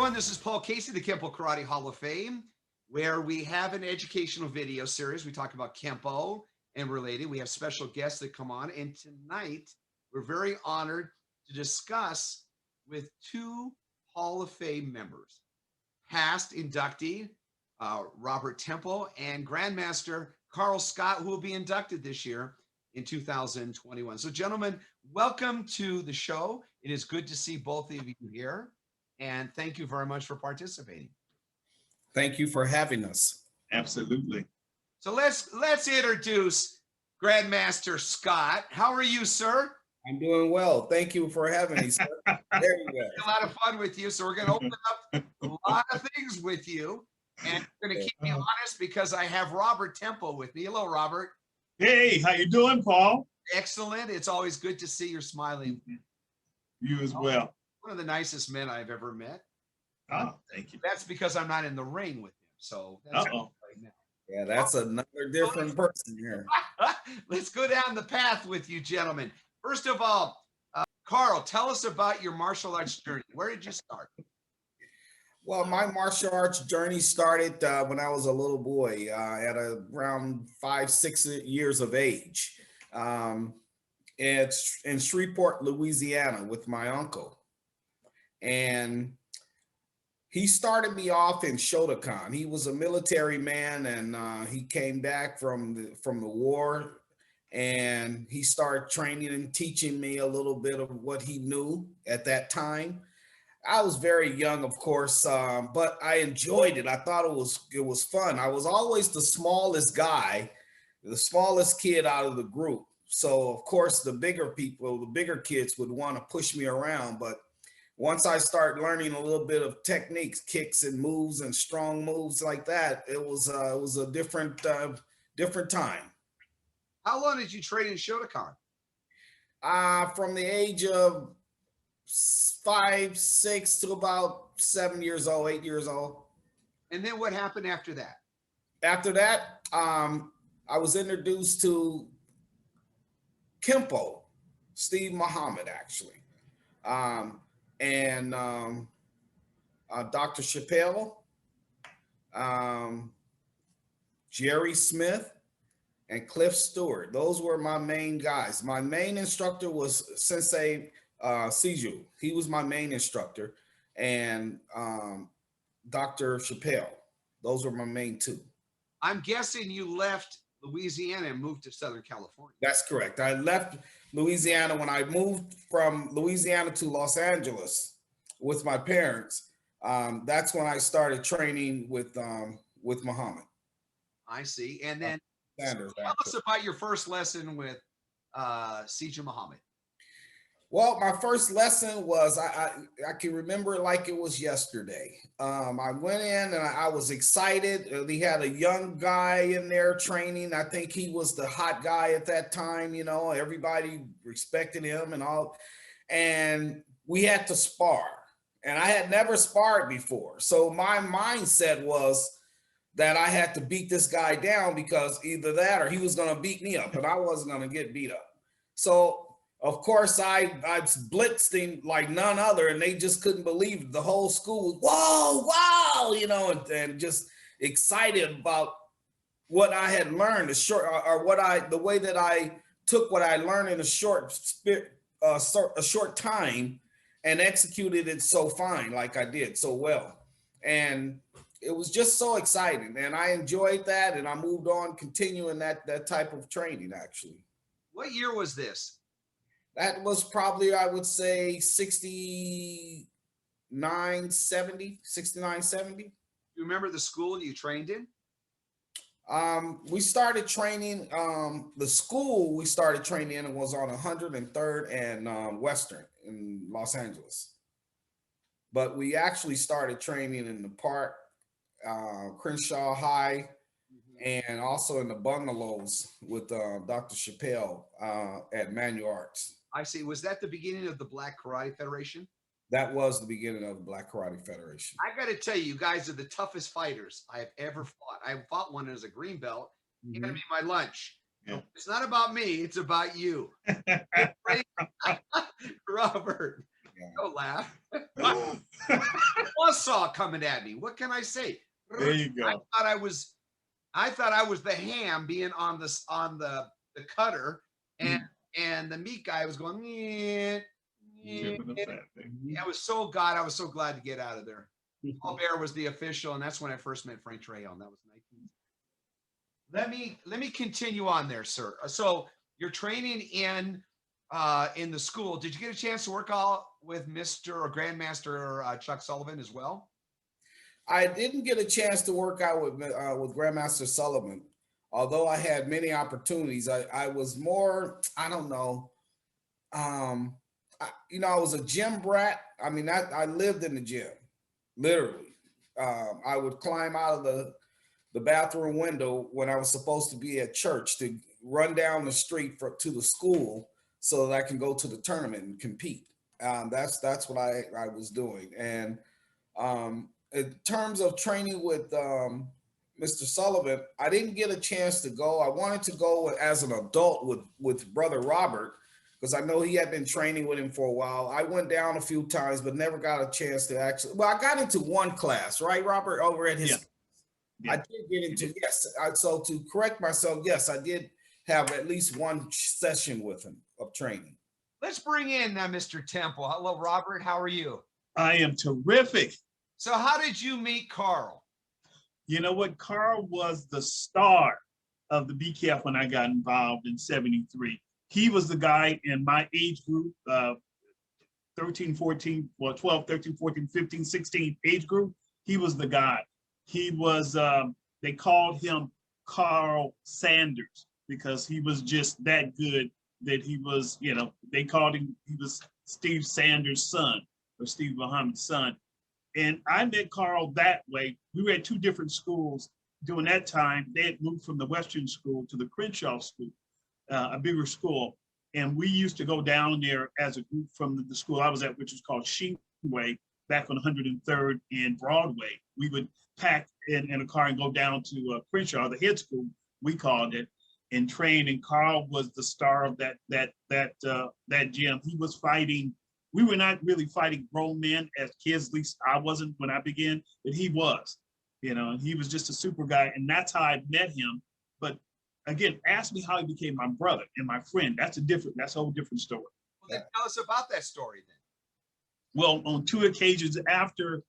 everyone, this is Paul Casey, the Kenpo Karate Hall of Fame, where we have an educational video series. We talk about Kenpo and related. We have special guests that come on, and tonight we're very honored to discuss with two Hall of Fame members, past inductee Robert Temple and Grandmaster Carl Scott, who will be inducted this year in 2021. So, gentlemen, welcome to the show. It is good to see both of you here, and thank you very much for participating. Thank you for having us. Absolutely. So let's introduce Grandmaster Scott. How are you, sir? I'm doing well. Thank you for having me, sir. Very well. A lot of fun with you. So we're going to open up a lot of things with you, and we're going to keep me honest because I have Robert Temple with me. Hello, Robert. Hey, how you doing, Paul? Excellent. It's always good to see you're smiling. You as well. One of the nicest men I've ever met. Oh, thank you. That's because I'm not in the ring with him. So that's right now. Yeah, that's another different person here. Let's go down the path with you, gentlemen. First of all, Carl, tell us about your martial arts journey. Where did you start? Well, my martial arts journey started when I was a little boy at around 5-6 years of age. It's in Shreveport, Louisiana with my uncle. And he started me off in Shotokan. He was a military man, and he came back from the war, and he started training and teaching me a little bit of what he knew at that time. I was very young, of course, but I enjoyed it. I thought it was fun. I was always the smallest guy, the smallest kid out of the group. So, of course, the bigger people, the bigger kids would want to push me around, but once I started learning a little bit of techniques, kicks and moves and strong moves like that, it was a different time. How long did you train in Shotokan? From the age of 5, 6 to about 7 years old, 8 years old. And then what happened after that? After that, I was introduced to Kenpo, Steve Muhammad, actually. And Dr. Chappelle, Jerry Smith, and Cliff Stewart. Those were my main guys. My main instructor was Sensei Sijo. He was my main instructor, and Dr. Chappelle. Those were my main two. I'm guessing you left Louisiana and moved to Southern California. That's correct. I left Louisiana when I moved from Louisiana to Los Angeles with my parents. That's when I started training with Muhammad. I see. And then Sanders, tell us about your first lesson with Sijo Muhammad. Well, my first lesson was, I can remember it like it was yesterday. I went in and I was excited. He had a young guy in there training. I think he was the hot guy at that time, you know, everybody respected him and all. And we had to spar. And I had never sparred before. So my mindset was that I had to beat this guy down, because either that or he was going to beat me up, and I wasn't going to get beat up. So of course, I blitzed him like none other, and they just couldn't believe it. The whole school was, whoa, wow, you know, and just excited about what I had learned, the way that I took what I learned in a short time and executed it so fine, like I did so well. And it was just so exciting, and I enjoyed that, and I moved on continuing that type of training, actually. What year was this? That was probably, I would say, 69, 70. You remember the school you trained in? We started training, the school we started training in was on 103rd and Western in Los Angeles. But we actually started training in the park, Crenshaw High, and also in the bungalows with Dr. Chappelle at Manual Arts. I see. Was that the beginning of the Black Karate Federation? That was the beginning of the Black Karate Federation. I got to tell you, you guys are the toughest fighters I have ever fought. I fought one as a green belt. You got to be my lunch. Yeah. It's not about me. It's about you. Robert. Don't laugh. Buzzsaw coming at me. What can I say? There you go. I thought I was the ham being on the cutter, and the meat guy was going. I was so glad to get out of there. Paul Bear was the official, and that's when I first met Frank Trejon. That was 19. Let me continue on there, sir. So you're training in the school. Did you get a chance to work with Mr. or Grandmaster Chuck Sullivan as well? I didn't get a chance to work out with Grandmaster Sullivan, although I had many opportunities. I was more, I don't know, I was a gym brat. I mean, I lived in the gym, literally. I would climb out of the bathroom window when I was supposed to be at church to run down the street to the school so that I can go to the tournament and compete. That's what I was doing. And in terms of training with Mr. Sullivan, I didn't get a chance to go. I wanted to go as an adult with Brother Robert, because I know he had been training with him for a while. I went down a few times, but never got a chance to actually. Well, I got into one class, right, Robert, over at his. Yeah. I did get into, yes. So to correct myself, yes, I did have at least one session with him of training. Let's bring in Mr. Temple. Hello, Robert. How are you? I am terrific. So how did you meet Carl? You know what? Carl was the star of the BKF when I got involved in '73. He was the guy in my age group, 13, 14, well, 12, 13, 14, 15, 16 age group. He was the guy. He was, they called him Carl Sanders because he was just that good that he was, they called him, he was Steve Sanders' son or Steve Muhammad's son. And I met Carl that way. We were at two different schools during that time. They had moved from the Western school to the Crenshaw school, a bigger school. And we used to go down there as a group from the school I was at, which was called Sheenway, back on 103rd and Broadway. We would pack in a car and go down to Crenshaw, the head school, we called it, and train. And Carl was the star of that gym. He was fighting. We were not really fighting grown men as kids, at least I wasn't when I began, but he was, and he was just a super guy. And that's how I met him. But again, ask me how he became my brother and my friend. That's a whole different story. Well, then tell us about that story then. Well, on two occasions after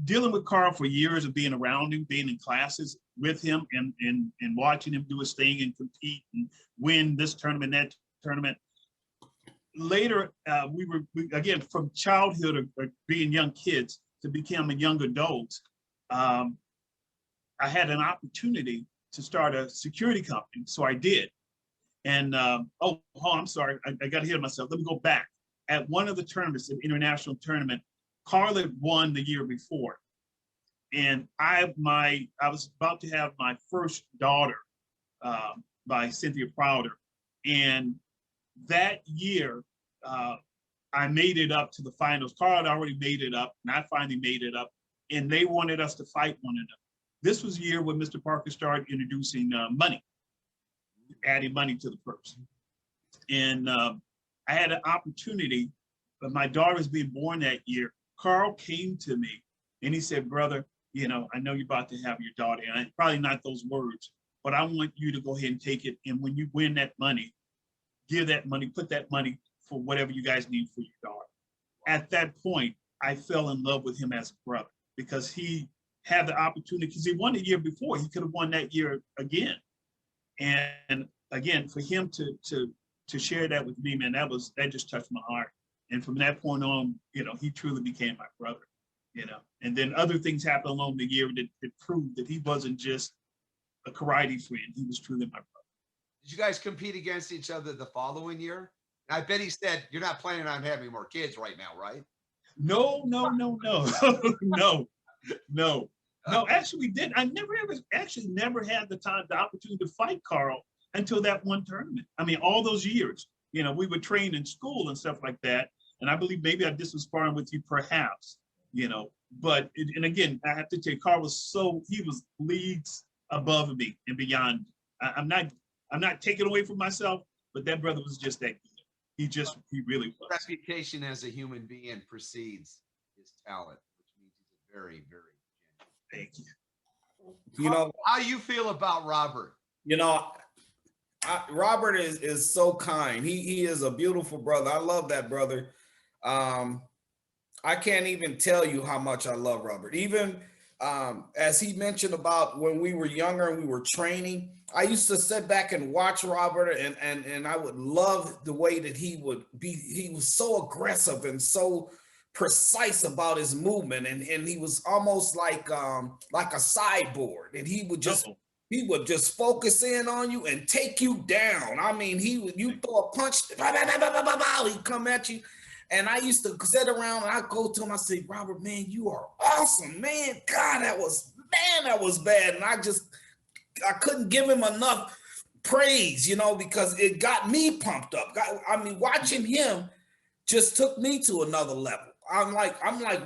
dealing with Carl for years of being around him, being in classes with him and watching him do his thing and compete and win this tournament, that tournament. Later, we again, from childhood or being young kids to becoming young adults, I had an opportunity to start a security company. So I did. And, I'm sorry, I got ahead of myself. Let me go back. At one of the tournaments, an international tournament, Carl had won the year before. And I was about to have my first daughter by Cynthia Prouder. And that year, I made it up to the finals. Carl had already made it up, and I finally made it up. And they wanted us to fight one another. This was the year when Mr. Parker started introducing money, adding money to the purse. And I had an opportunity, but my daughter was being born that year. Carl came to me and he said, brother, I know you're about to have your daughter, and probably not those words, but I want you to go ahead and take it. And when you win that money, give that money, put that money for whatever you guys need for your daughter. At that point, I fell in love with him as a brother because he had the opportunity, because he won the year before. He could have won that year again. And again, for him to share that with me, man, that just touched my heart. And from that point on, he truly became my brother, And then other things happened along the year that proved that he wasn't just a karate friend. He was truly my brother. Did you guys compete against each other the following year? I bet he said you're not planning on having more kids right now, right? No, no, actually we didn't. I never had the opportunity to fight Carl until that one tournament. I mean, all those years, we would train in school and stuff like that. And I believe maybe I did some sparring with you, perhaps, but, and again, I have to tell you, Carl he was leagues above me and beyond. I'm not taking away from myself, but that brother was just that good. He really was. Reputation as a human being precedes his talent, which means he's a very, very genuine. Thank you. You know, How you feel about Robert? you know, Robert is so kind. He is a beautiful brother. I love that brother. I can't even tell you how much I love Robert. Even as he mentioned about when we were younger and we were training, I used to sit back and watch Robert, and I would love the way that he would be. He was so aggressive and so precise about his movement, and he was almost like a cyborg, and he would just focus in on you and take you down. I mean, you throw a punch, he'd come at you. And I used to sit around and I'd go to him, I say, Robert, man, you are awesome, man. God, that was bad. And I couldn't give him enough praise, because it got me pumped up. I mean, watching him just took me to another level. I'm like,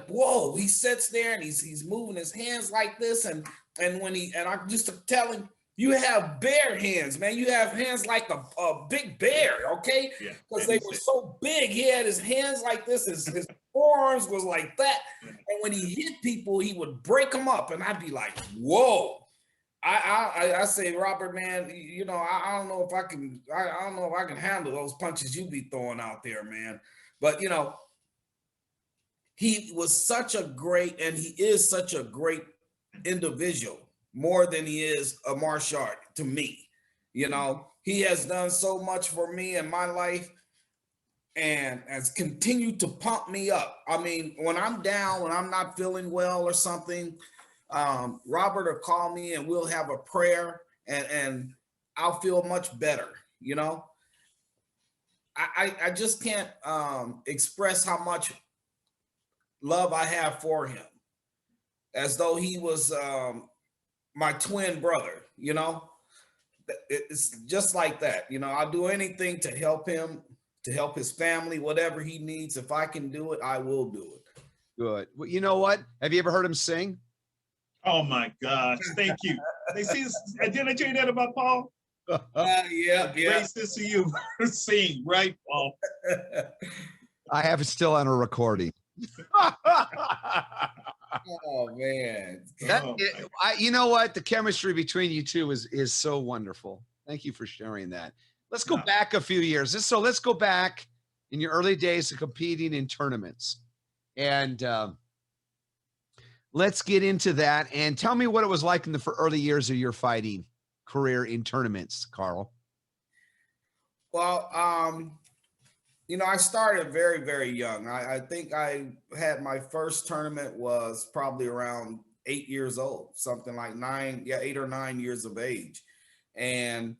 whoa, he sits there and he's moving his hands like this. And I just tell him, you have bear hands, man. You have hands like a big bear, okay? Because they were so big. He had his hands like this. His forearms was like that. And when he hit people, he would break them up. And I'd be like, whoa. I say, Robert, man, I don't know if I can handle those punches you be throwing out there, man. But, he was such a great, and he is such a great individual, more than he is a martial art to me. He has done so much for me in my life and has continued to pump me up. I mean, when I'm down, when I'm not feeling well or something, Robert will call me and we'll have a prayer and I'll feel much better. I just can't express how much love I have for him, as though he was my twin brother. It's just like that. I'll do anything to help him, to help his family, whatever he needs. If I can do it, I will do it. Good. Well, you know what? Have you ever heard him sing? Oh my gosh! Thank you. Did I tell you that about Paul? Yeah. Grace to see you sing, right, Paul? I have it still on a recording. Oh man. You know what? The chemistry between you two is so wonderful. Thank you for sharing that. Let's go back a few years. So let's go back in your early days of competing in tournaments. And let's get into that. And tell me what it was like in the early years of your fighting career in tournaments, Carl. Well, I started very, very young. I think I had my first tournament was probably around 8 years old, something like 8 or 9 years of age. And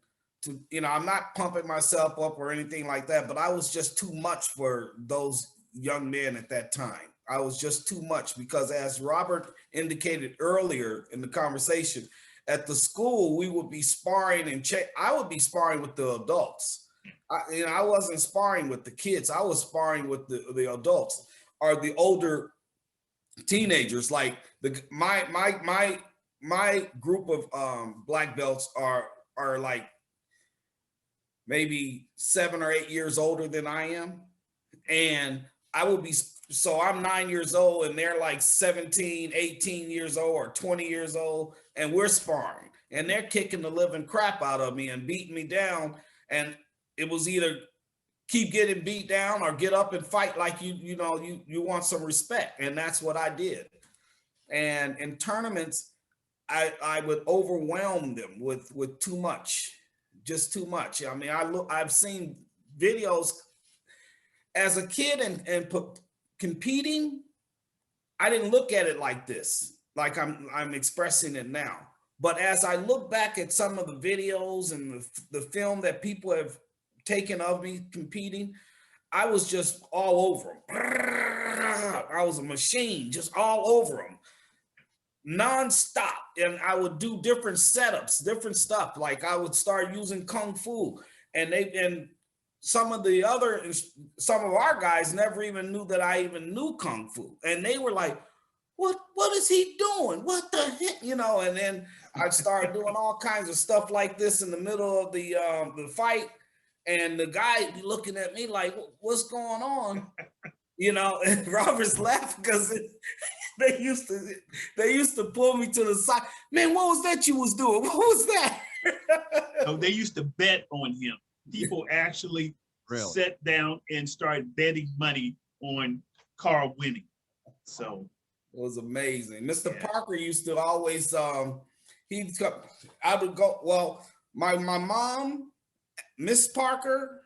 I'm not pumping myself up or anything like that, but I was just too much for those young men at that time. I was just too much because, as Robert indicated earlier in the conversation, at the school, we would be sparring I would be sparring with the adults. I wasn't sparring with the kids. I was sparring with the adults or the older teenagers. Like my group of black belts are like maybe 7 or 8 years older than I am, and so I'm 9 years old and they're like 17, 18 years old or 20 years old, and we're sparring and they're kicking the living crap out of me and beating me down. And it was either keep getting beat down or get up and fight like you want some respect. And that's what I did. And in tournaments, I would overwhelm them with too much, just too much. I mean, I've seen videos as a kid and competing. I didn't look at it like this, like I'm expressing it now. But as I look back at some of the videos and the film that people have taken of me competing, I was just all over them. I was a machine, just all over them, nonstop. And I would do different setups, different stuff. Like I would start using Kung Fu, and some of our guys never even knew that I even knew Kung Fu. And they were like, what is he doing? What the heck? And then I'd start doing all kinds of stuff like this in the middle of the fight. And the guy be looking at me like, what's going on? You know, and Robert's laughing because they used to pull me to the side. Man, what was that you was doing? What was that? So they used to bet on him. People actually sat down and started betting money on Carl winning. So it was amazing. Mr. Parker used to always I would go, well, my mom, Miss Parker,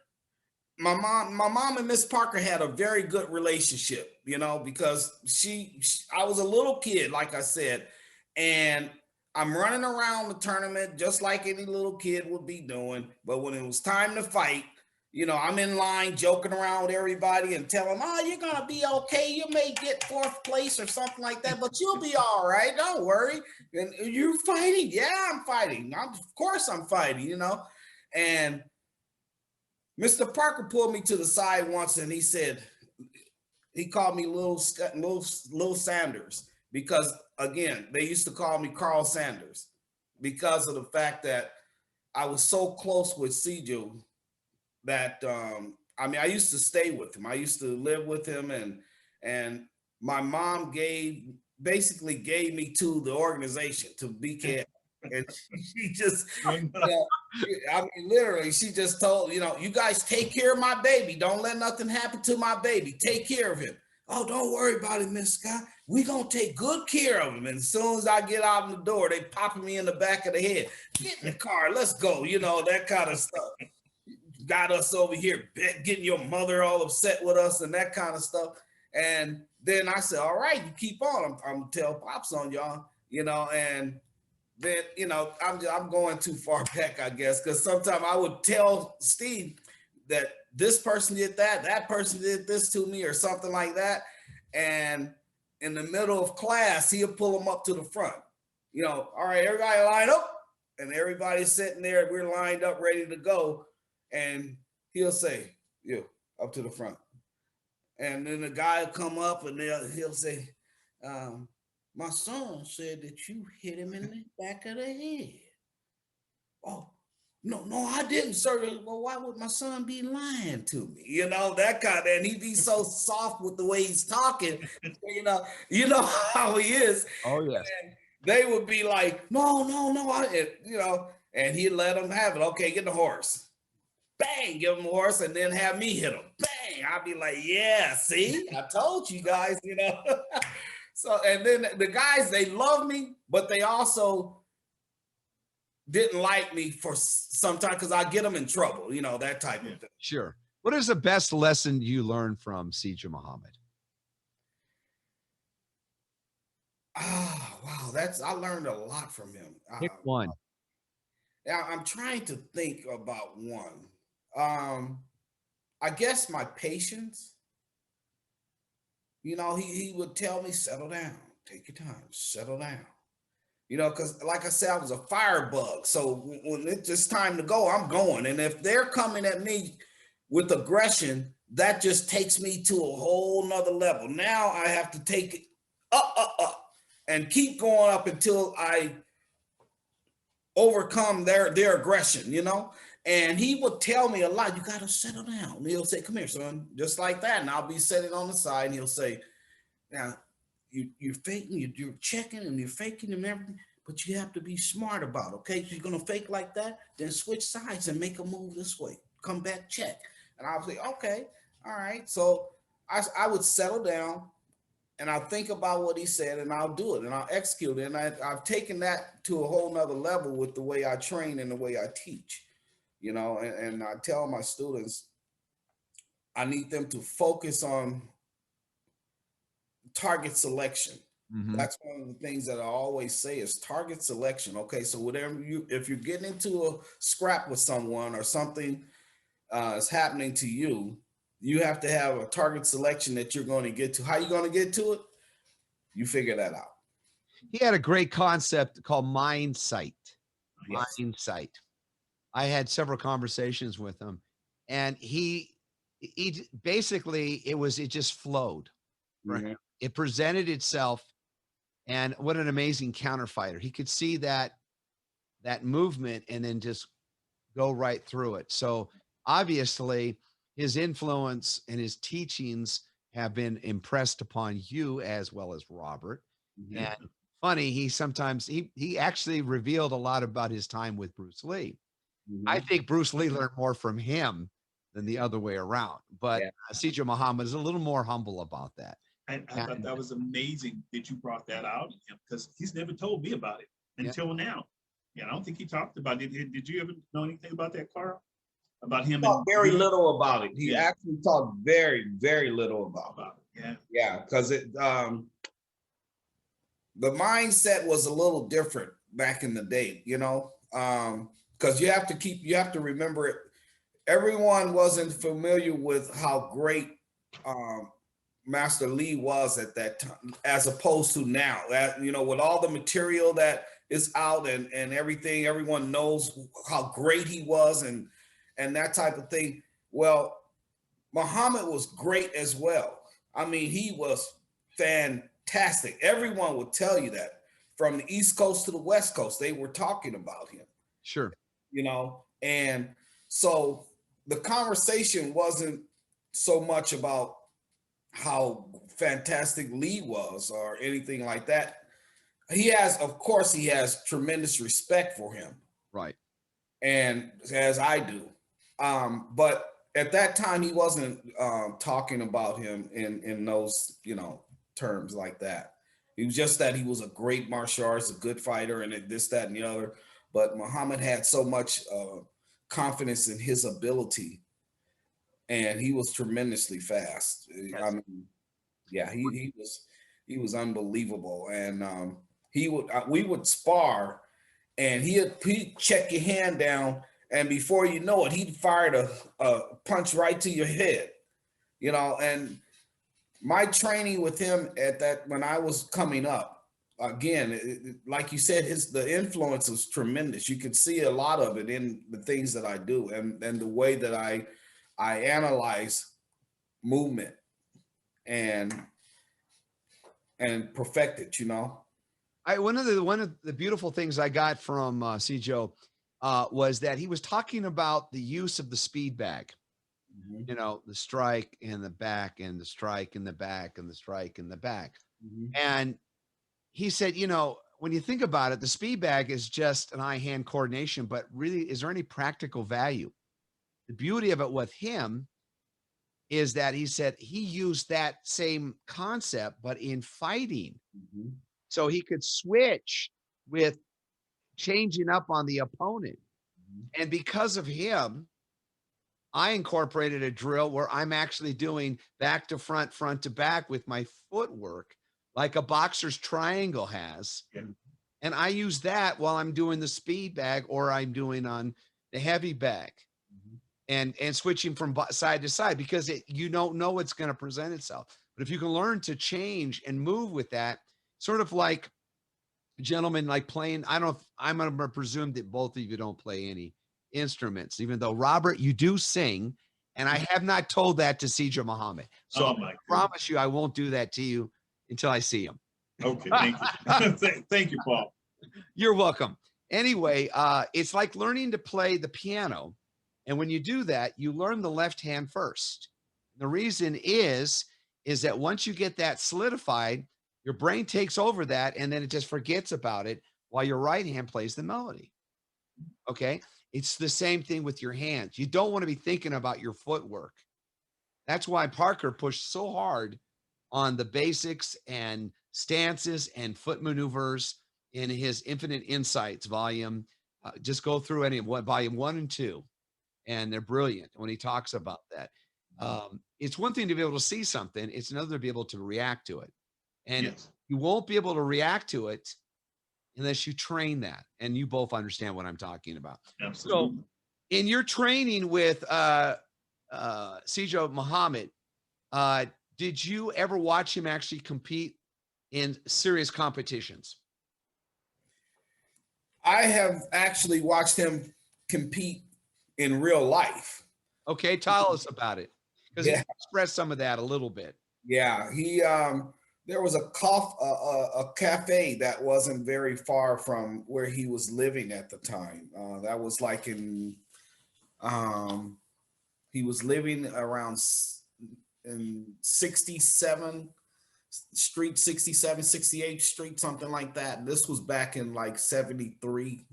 my mom and Miss Parker had a very good relationship, you know, because I was a little kid, like I said, and I'm running around the tournament just like any little kid would be doing. But when it was time to fight, you know, I'm in line joking around with everybody and telling them, oh, you're going to be okay. You may get 4th place or something like that, but you'll be all right. Don't worry. And you're fighting. Yeah, I'm fighting. Of course I'm fighting, you know. And Mr. Parker pulled me to the side once and he said, he called me Little Sanders because, again, they used to call me Carl Sanders because of the fact that I was so close with Sijo that, I mean, I used to stay with him. I used to live with him, and my mom basically gave me to the organization, to BK. And she just, you know, I mean, literally, she just told, you know, you guys take care of my baby. Don't let nothing happen to my baby. Take care of him. Oh, don't worry about it, Miss Scott. We're going to take good care of him. And as soon as I get out the door, they popping me in the back of the head. Get in the car. Let's go. You know, that kind of stuff. Got us over here getting your mother all upset with us and that kind of stuff. And then I said, all right, you keep on. I'm going to tell Pops on y'all, you know, and then, you know, I'm going too far back, I guess, because sometimes I would tell Steve that this person did that person did this to me or something like that. And in the middle of class, he'll pull them up to the front. You know, all right, everybody line up. And everybody's sitting there. We're lined up, ready to go. And he'll say, you up to the front. And then the guy will come up and he'll say, my son said that you hit him in the back of the head. Oh, no, I didn't, sir. Well, why would my son be lying to me? You know, that kind of, and he'd be so soft with the way he's talking. You know how he is. Oh, yes. And they would be like, no, you know, and he'd let them have it. Okay, get the horse. Bang, give him a horse, and then have me hit him. Bang, I'd be like, yeah, see, I told you guys, you know. So, and then the guys, they love me, but they also didn't like me for some time because I get them in trouble, you know, that type of thing. Sure. What is the best lesson you learned from Sijo Muhammad? Oh, wow, I learned a lot from him. Pick one. I'm trying to think about one. I guess my patience. You know, he would tell me, settle down, take your time, settle down. You know, because like I said, I was a firebug. So when it's just time to go, I'm going. And if they're coming at me with aggression, that just takes me to a whole nother level. Now I have to take it up, and keep going up until I overcome their aggression, you know? And he would tell me a lot, you got to settle down. And he'll say, come here, son, just like that. And I'll be sitting on the side and he'll say, now, you're faking, you're checking and you're faking and everything, but you have to be smart about it, okay? If you're going to fake like that, then switch sides and make a move this way. Come back, check. And I'll say, okay, all right. So I would settle down and I'll think about what he said and I'll do it and I'll execute it. And I've taken that to a whole nother level with the way I train and the way I teach, you know, and I tell my students, I need them to focus on target selection. Mm-hmm. That's one of the things that I always say is target selection. Okay, so if you're getting into a scrap with someone or something is happening to you, you have to have a target selection that you're going to get to. How are you going to get to it? You figure that out. He had a great concept called mind sight. Yes. Mind sight. I had several conversations with him, and he basically it just flowed. Mm-hmm. It presented itself, and what an amazing counterfighter. He could see that movement and then just go right through it. So obviously his influence and his teachings have been impressed upon you as well as Robert. Mhm. And funny, he actually revealed a lot about his time with Bruce Lee. I Mhm. think Bruce Lee learned more from him than the other way around. But Yeah. Sijo Muhammad is a little more humble about that. And I thought And that was amazing that you brought that out in him, because he's never told me about it yeah, until now. Yeah, I don't think he talked about it. Did you ever know anything about that, Carl? About him and Talked very you? little about it. He Yeah. actually talked very, very little about About it. Yeah. it. Yeah, because the mindset was a little different back in the day, you know. Because you have to remember it. Everyone wasn't familiar with how great um, Master Lee was at that time, as opposed to now. That, you know, with all the material that is out and everything, everyone knows how great he was and that type of thing. Well, Muhammad was great as well. I mean, he was fantastic. Everyone would tell you that, from the East Coast to the West Coast, they were talking about him, sure. you know. And so the conversation wasn't so much about how fantastic Lee was or anything like that. Of course, he has tremendous respect for him, Right. and as I do. But at that time, he wasn't talking about him in those, you know, terms like that. It was just that he was a great martial artist, a good fighter, and this, that, and the other. But Muhammad had so much confidence in his ability, and he was tremendously fast. I Yes. mean, yeah, he was unbelievable, and we would spar, and he'd check your hand down, and before you know it, he'd fired a punch right to your head, you know. And my training with him at that, when I was coming up, again, like you said, the influence was tremendous. You could see a lot of it in the things that I do, and the way that I analyze movement and perfect it, you know. One of the beautiful things I got from Sijo was that he was talking about the use of the speed bag. Mhm, You know, the strike in the back and the strike in the back and the strike in the back. mhm, And he said, you know, when you think about it, the speed bag is just an eye-hand coordination, but really, is there any practical value? The beauty of it with him is that he said he used that same concept, but in fighting. mhm, So he could switch with changing up on the opponent. mhm. And because of him, I incorporated a drill where I'm actually doing back to front, front to back with my footwork, like a boxer's triangle has. Yeah. And I use that while I'm doing the speed bag or I'm doing on the heavy bag Mhm. and switching from side to side because you don't know what's going to present itself. But if you can learn to change and move with that, sort of like gentlemen like playing, I don't know if I'm going to presume that both of you don't play any instruments, even though Robert, you do sing. And I have not told that to Sijo Muhammad. So Oh I my goodness. promise you, I won't do that to you until I see him. Okay, thank you. Thank you, Paul. You're welcome. Anyway, it's like learning to play the piano. And when you do that, you learn the left hand first. The reason is that once you get that solidified, your brain takes over that and then it just forgets about it while your right hand plays the melody. Okay. It's the same thing with your hands. You don't want to be thinking about your footwork. That's why Parker pushed so hard on the basics and stances and foot maneuvers in his Infinite Insights volume. Just go through any what volume 1 and 2, and they're brilliant when he talks about that. It's one thing to be able to see something; it's another to be able to react to it, and Yes, you won't be able to react to it unless you train that. And you both understand what I'm talking about. So, absolutely. in your training with Sijo Muhammad, uh, did you ever watch him actually compete in serious competitions? I have actually watched him compete in real life. Okay, tell us about it because he Yeah, expressed some of that a little bit. yeah. There was a cafe that wasn't very far from where he was living at the time. That was like in um He was living around in 67 Street, 67, 68th Street, something like that. This was back in like 73,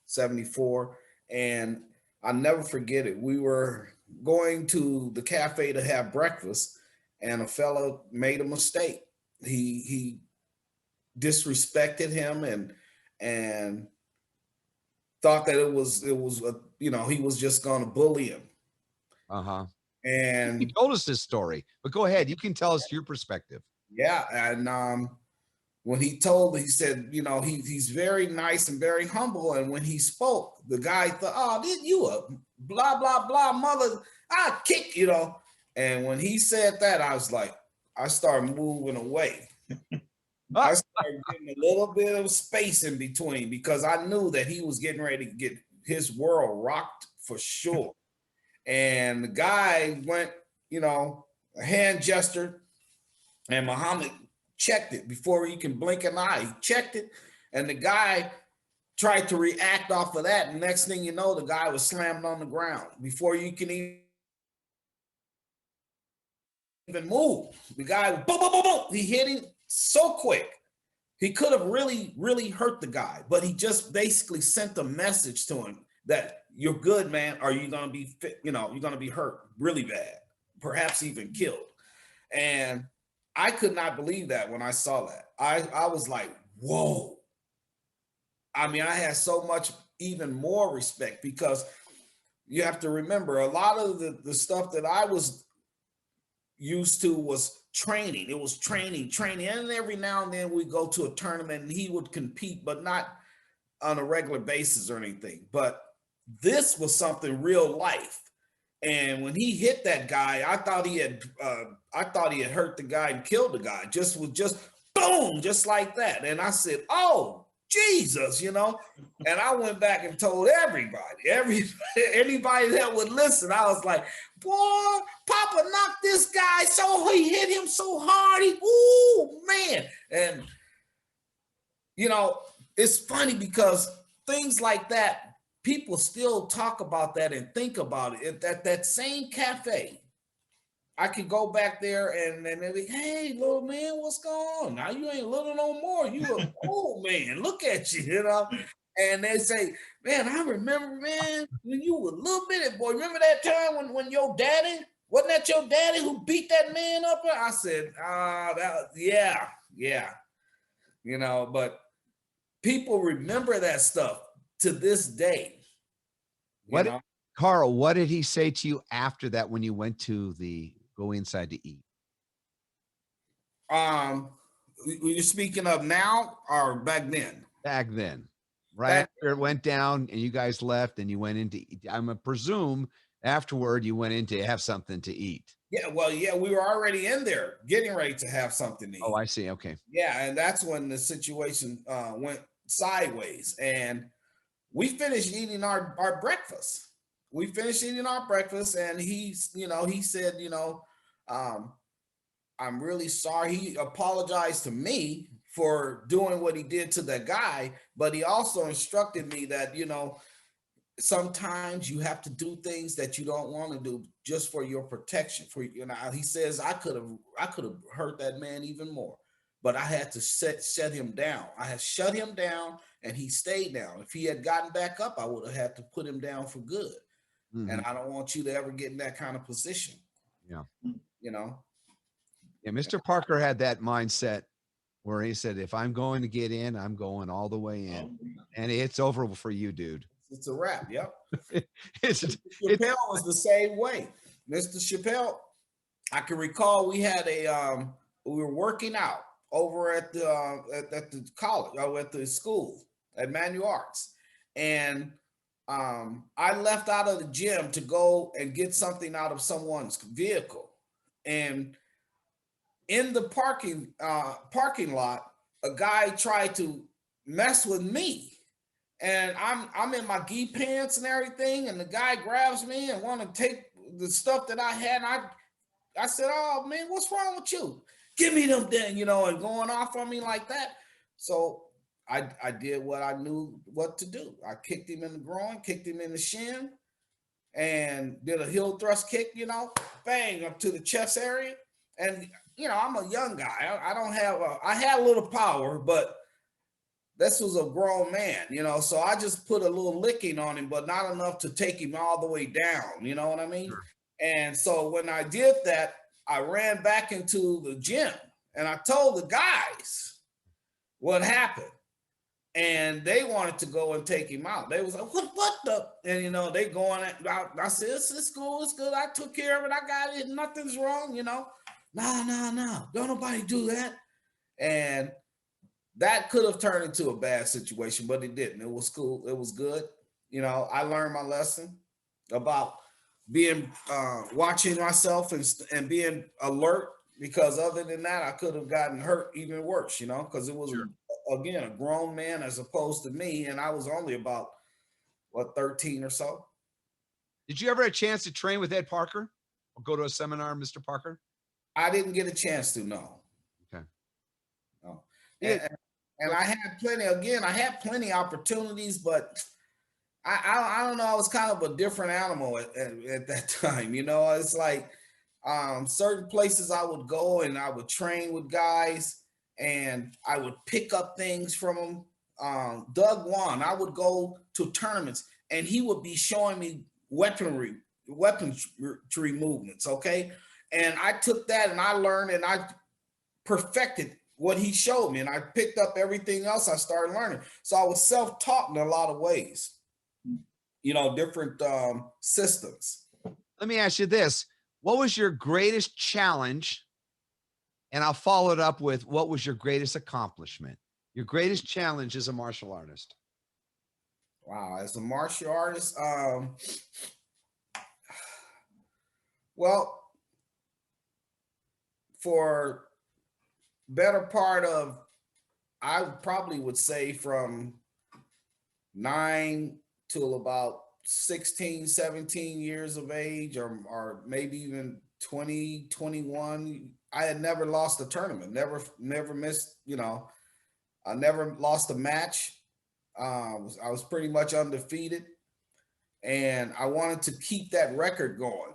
74. And I'll never forget it. We were going to the cafe to have breakfast, and a fellow made a mistake. He disrespected him and thought that it was he was just going to bully him. Uh-huh. And he told us this story, but go ahead. You can tell us your perspective. Yeah. And when he said, he's very nice and very humble. And when he spoke, the guy thought, oh, did you a blah, blah, blah mother, I kick, And when he said that, I started moving away. I started getting a little bit of space in between because I knew that he was getting ready to get his world rocked for sure. And the guy went, a hand gesture, and Muhammad checked it before he can blink an eye. He checked it, and the guy tried to react off of that. And next thing you know, the guy was slammed on the ground before you can even move. The guy, boom, boom, boom, boom. He hit him so quick. He could have really, really hurt the guy, but he just basically sent a message to him that you're good, man, or you're going to be, you're going to be hurt really bad, perhaps even killed. And I could not believe that when I saw that. I was like, whoa. I mean, I had so much even more respect because you have to remember a lot of the stuff that I was used to was training. It was training. And every now and then we go to a tournament and he would compete, but not on a regular basis or anything. But this was something real life. And when he hit that guy, I thought he had hurt the guy and killed the guy. Just boom, just like that. And I said, oh, Jesus, And I went back and told anybody that would listen. I was like, boy, Papa knocked this guy so he hit him so hard. Ooh, man. And it's funny because things like that, people still talk about that and think about it. At that same cafe, I could go back there and they'll be, hey, little man, what's going on? Now you ain't little no more. You an old man. Look at you, And they say, man, I remember, man, when you were a little bitty boy. Remember that time when your daddy, wasn't that your daddy who beat that man up? I said, yeah. But people remember that stuff to this day. Carl, what did he say to you after that when you went to go inside to eat? You're speaking of now or back then? Back then. Right after it went down and you guys left and you went into, I'm presume afterward you went in to have something to eat. Yeah, well, we were already in there getting ready to have something to eat. Oh, I see. Okay. Yeah, and that's when the situation went sideways. And we finished eating our breakfast. And he said, I'm really sorry. He apologized to me for doing what he did to that guy, but he also instructed me that, sometimes you have to do things that you don't want to do just for your protection. He says, I could have hurt that man even more, but I had to shut him down. I had shut him down and he stayed down. If he had gotten back up, I would have had to put him down for good. Mm-hmm. And I don't want you to ever get in that kind of position. Yeah. Yeah. Mr. Parker had that mindset where he said, if I'm going to get in, I'm going all the way in. And it's over for you, dude. It's a wrap. Yep. Chappelle was the same way. Mr. Chappelle, I can recall we had we were working out over at the college, or at the school at Manual Arts. And I left out of the gym to go and get something out of someone's vehicle. And in the parking lot, a guy tried to mess with me. And I'm in my gi pants and everything, and the guy grabs me and want to take the stuff that I had. And I said, oh man, what's wrong with you? Give me them then, and going off on me like that. So I did what I knew what to do. I kicked him in the groin, kicked him in the shin, and did a heel thrust kick, bang up to the chest area. And, I'm a young guy. I don't have I had a little power, but this was a grown man, so I just put a little licking on him, but not enough to take him all the way down. You know what I mean? Sure. And so when I did that, I ran back into the gym and I told the guys what happened. And they wanted to go and take him out. They was like, what the? And, they going out. I said, it's cool. It's good. I took care of it. I got it. Nothing's wrong, No. Don't nobody do that. And that could have turned into a bad situation, but it didn't. It was cool. It was good. I learned my lesson about being, watching myself and being alert, because other than that, I could have gotten hurt even worse, because it was, sure, again, a grown man as opposed to me. And I was only about, 13 or so. Did you ever have a chance to train with Ed Parker or go to a seminar, Mr. Parker? I didn't get a chance to, no. Okay. No. And I had plenty opportunities, but I don't know. I was kind of a different animal at that time. It's like certain places I would go and I would train with guys and I would pick up things from them. Doug Wan, I would go to tournaments and he would be showing me weaponry movements. Okay. And I took that and I learned and I perfected what he showed me, and I picked up everything else I started learning. So I was self-taught in a lot of ways, different systems. Let me ask you this. What was your greatest challenge? And I'll follow it up with, what was your greatest accomplishment? Your greatest challenge as a martial artist? Wow, as a martial artist, well, for better part of, I probably would say from 9 till about 16, 17 years of age, or maybe even 20, 21. I had never lost a tournament, never missed, I never lost a match. I was pretty much undefeated, and I wanted to keep that record going.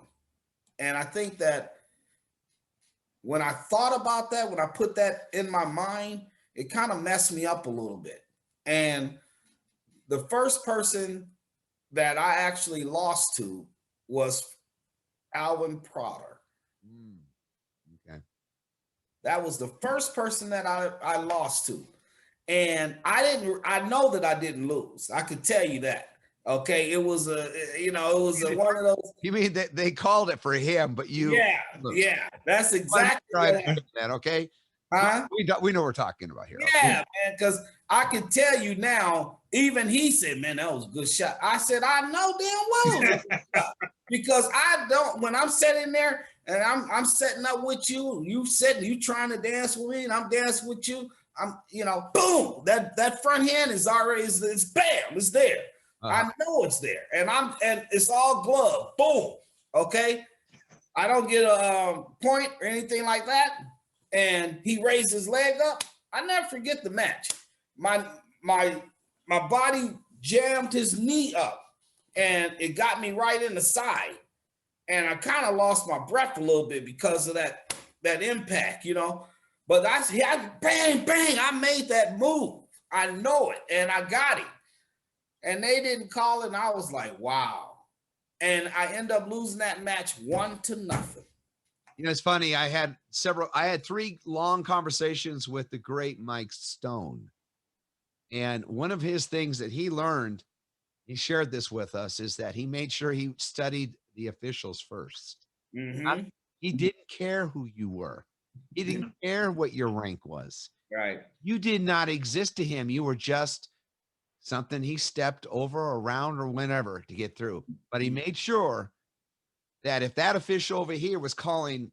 And I think that when I thought about that, when I put that in my mind, it kind of messed me up a little bit. And the first person that I actually lost to was Alvin Protter. Okay. That was the first person that I lost to. And I know that I didn't lose. I could tell you that. Okay, it was one of those. You mean that they called it for him, but you? Yeah, that's exactly that. Okay, huh? We know what we're talking about here. Yeah, man, because I can tell you now. Even he said, "Man, that was a good shot." I said, "I know damn well," because I don't. When I'm sitting there and I'm setting up with you, you trying to dance with me, and I'm dancing with you. I'm, boom, that front hand is already it's bam, it's there. I know it's there, and it's all glove. Boom. Okay. I don't get a point or anything like that. And he raised his leg up. I never forget the match. My body jammed his knee up, and it got me right in the side. And I kind of lost my breath a little bit because of that impact, But I bang, bang, I made that move. I know it, and I got it. And they didn't call it, and I was like, wow. And I end up losing that match 1-0. It's funny. I had 3 long conversations with the great Mike Stone. And one of his things that he learned, he shared this with us, is that he made sure he studied the officials first. Mm-hmm. He didn't care who you were. He didn't care what your rank was. Right. You did not exist to him. You were just something he stepped over, around, or whenever to get through. But he made sure that if that official over here was calling,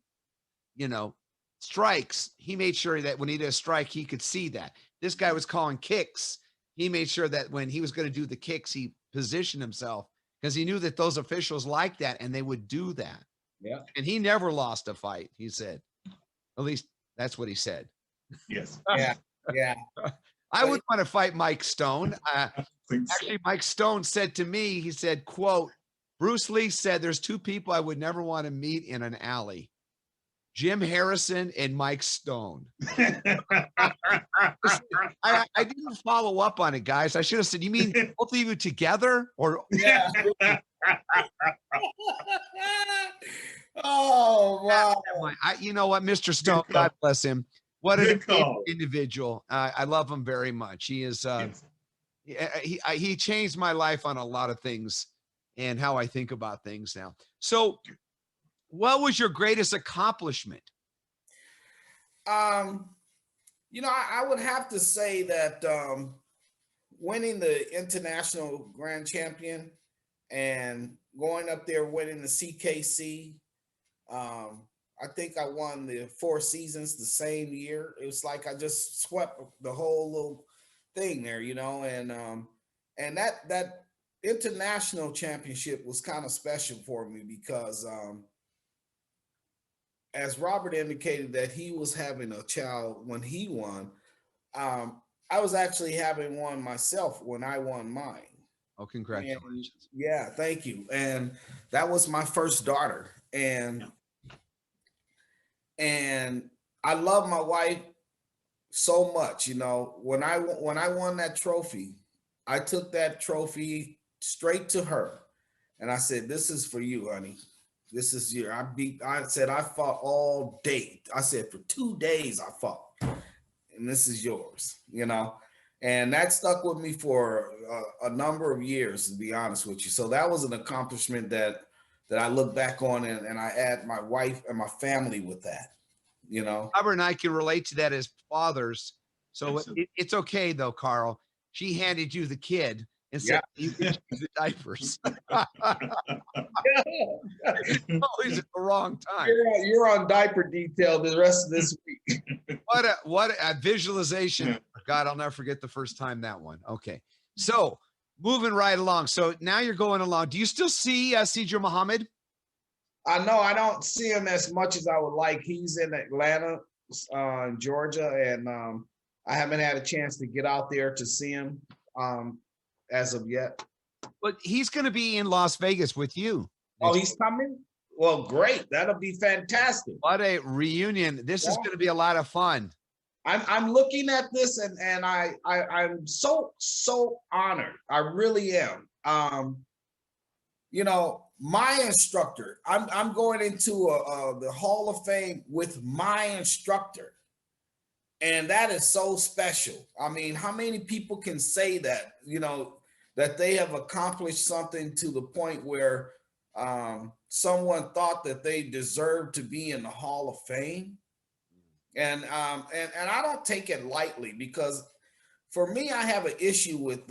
strikes, he made sure that when he did a strike, he could see that. This guy was calling kicks. He made sure that when he was going to do the kicks, he positioned himself, because he knew that those officials liked that and they would do that. Yeah. And he never lost a fight, he said. At least that's what he said. Yes. Yeah. Yeah. I would want to fight Mike Stone. Actually, Mike Stone said to me, he said, quote, Bruce Lee said there's two people I would never want to meet in an alley. Jim Harrison and Mike Stone. I didn't follow up on it, guys. I should have said, you mean both of you together? Or Yeah. Oh, wow. you know what, Mr. Stone, God bless him. What an individual. I love him very much. He is he changed my life on a lot of things and how I think about things now. So what was your greatest accomplishment? You know, I would have to say that winning the international grand champion and going up there winning the CKC. I think I won the 4 seasons the same year. It was like I just swept the whole little thing there, you know, and that international championship was kind of special for me because as Robert indicated that he was having a child when he won, I was actually having one myself when I won mine. Oh, congratulations. And, yeah, thank you. And that was my first daughter. And I love my wife so much, you know. When I won that trophy, I took that trophy straight to her and I said, "This is for you, honey. This is your." I said I fought all day. I said for 2 days I fought, and this is yours, you know. And that stuck with me for a number of years, to be honest with you. So that was an accomplishment that I look back on, and I add my wife and my family with that, you know. Robert and I can relate to that as fathers. So it's okay though, Carl. She handed you the kid and said you can choose the diapers. Always at the wrong time. You're on diaper detail the rest of this week. What a visualization. God, I'll never forget the first time that one. Okay. So moving right along. So now you're going along. Do you still see Sijo Muhammad? No, I don't see him as much as I would like. He's in Atlanta, Georgia, and I haven't had a chance to get out there to see him as of yet. But he's going to be in Las Vegas with you. Oh, he's coming? Well, great. That'll be fantastic. What a reunion. This is going to be a lot of fun. I'm looking at this and I'm so honored. I really am. You know, my instructor, I'm going into the Hall of Fame with my instructor. And that is so special. I mean, how many people can say that, you know, that they have accomplished something to the point where someone thought that they deserved to be in the Hall of Fame? And I don't take it lightly, because for me, I have an issue with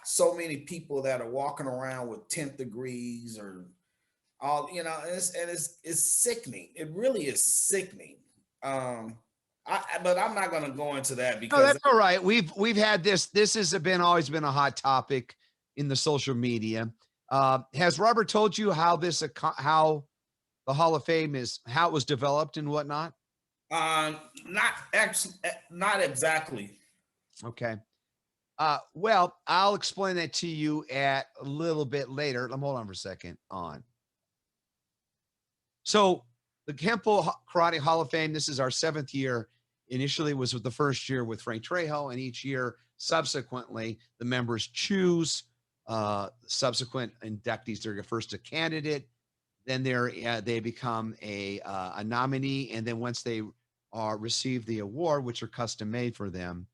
so many people that are walking around with 10th degrees or all, you know, it's sickening. It really is sickening. But I'm not going to go into that because no, that's all right. We've had this. This has always been a hot topic in the social media. Has Robert told you how how the Hall of Fame how it was developed and whatnot? Not exactly. Okay. Well, I'll explain that to you a little bit later. Hold on for a second. So the Kenpo Karate Hall of Fame, this is our 7th year. Initially was with the first year with Frank Trejo, and each year subsequently the members choose subsequent inductees. They're first a candidate, then they become a nominee, and then once they receive the award, which are custom made for them,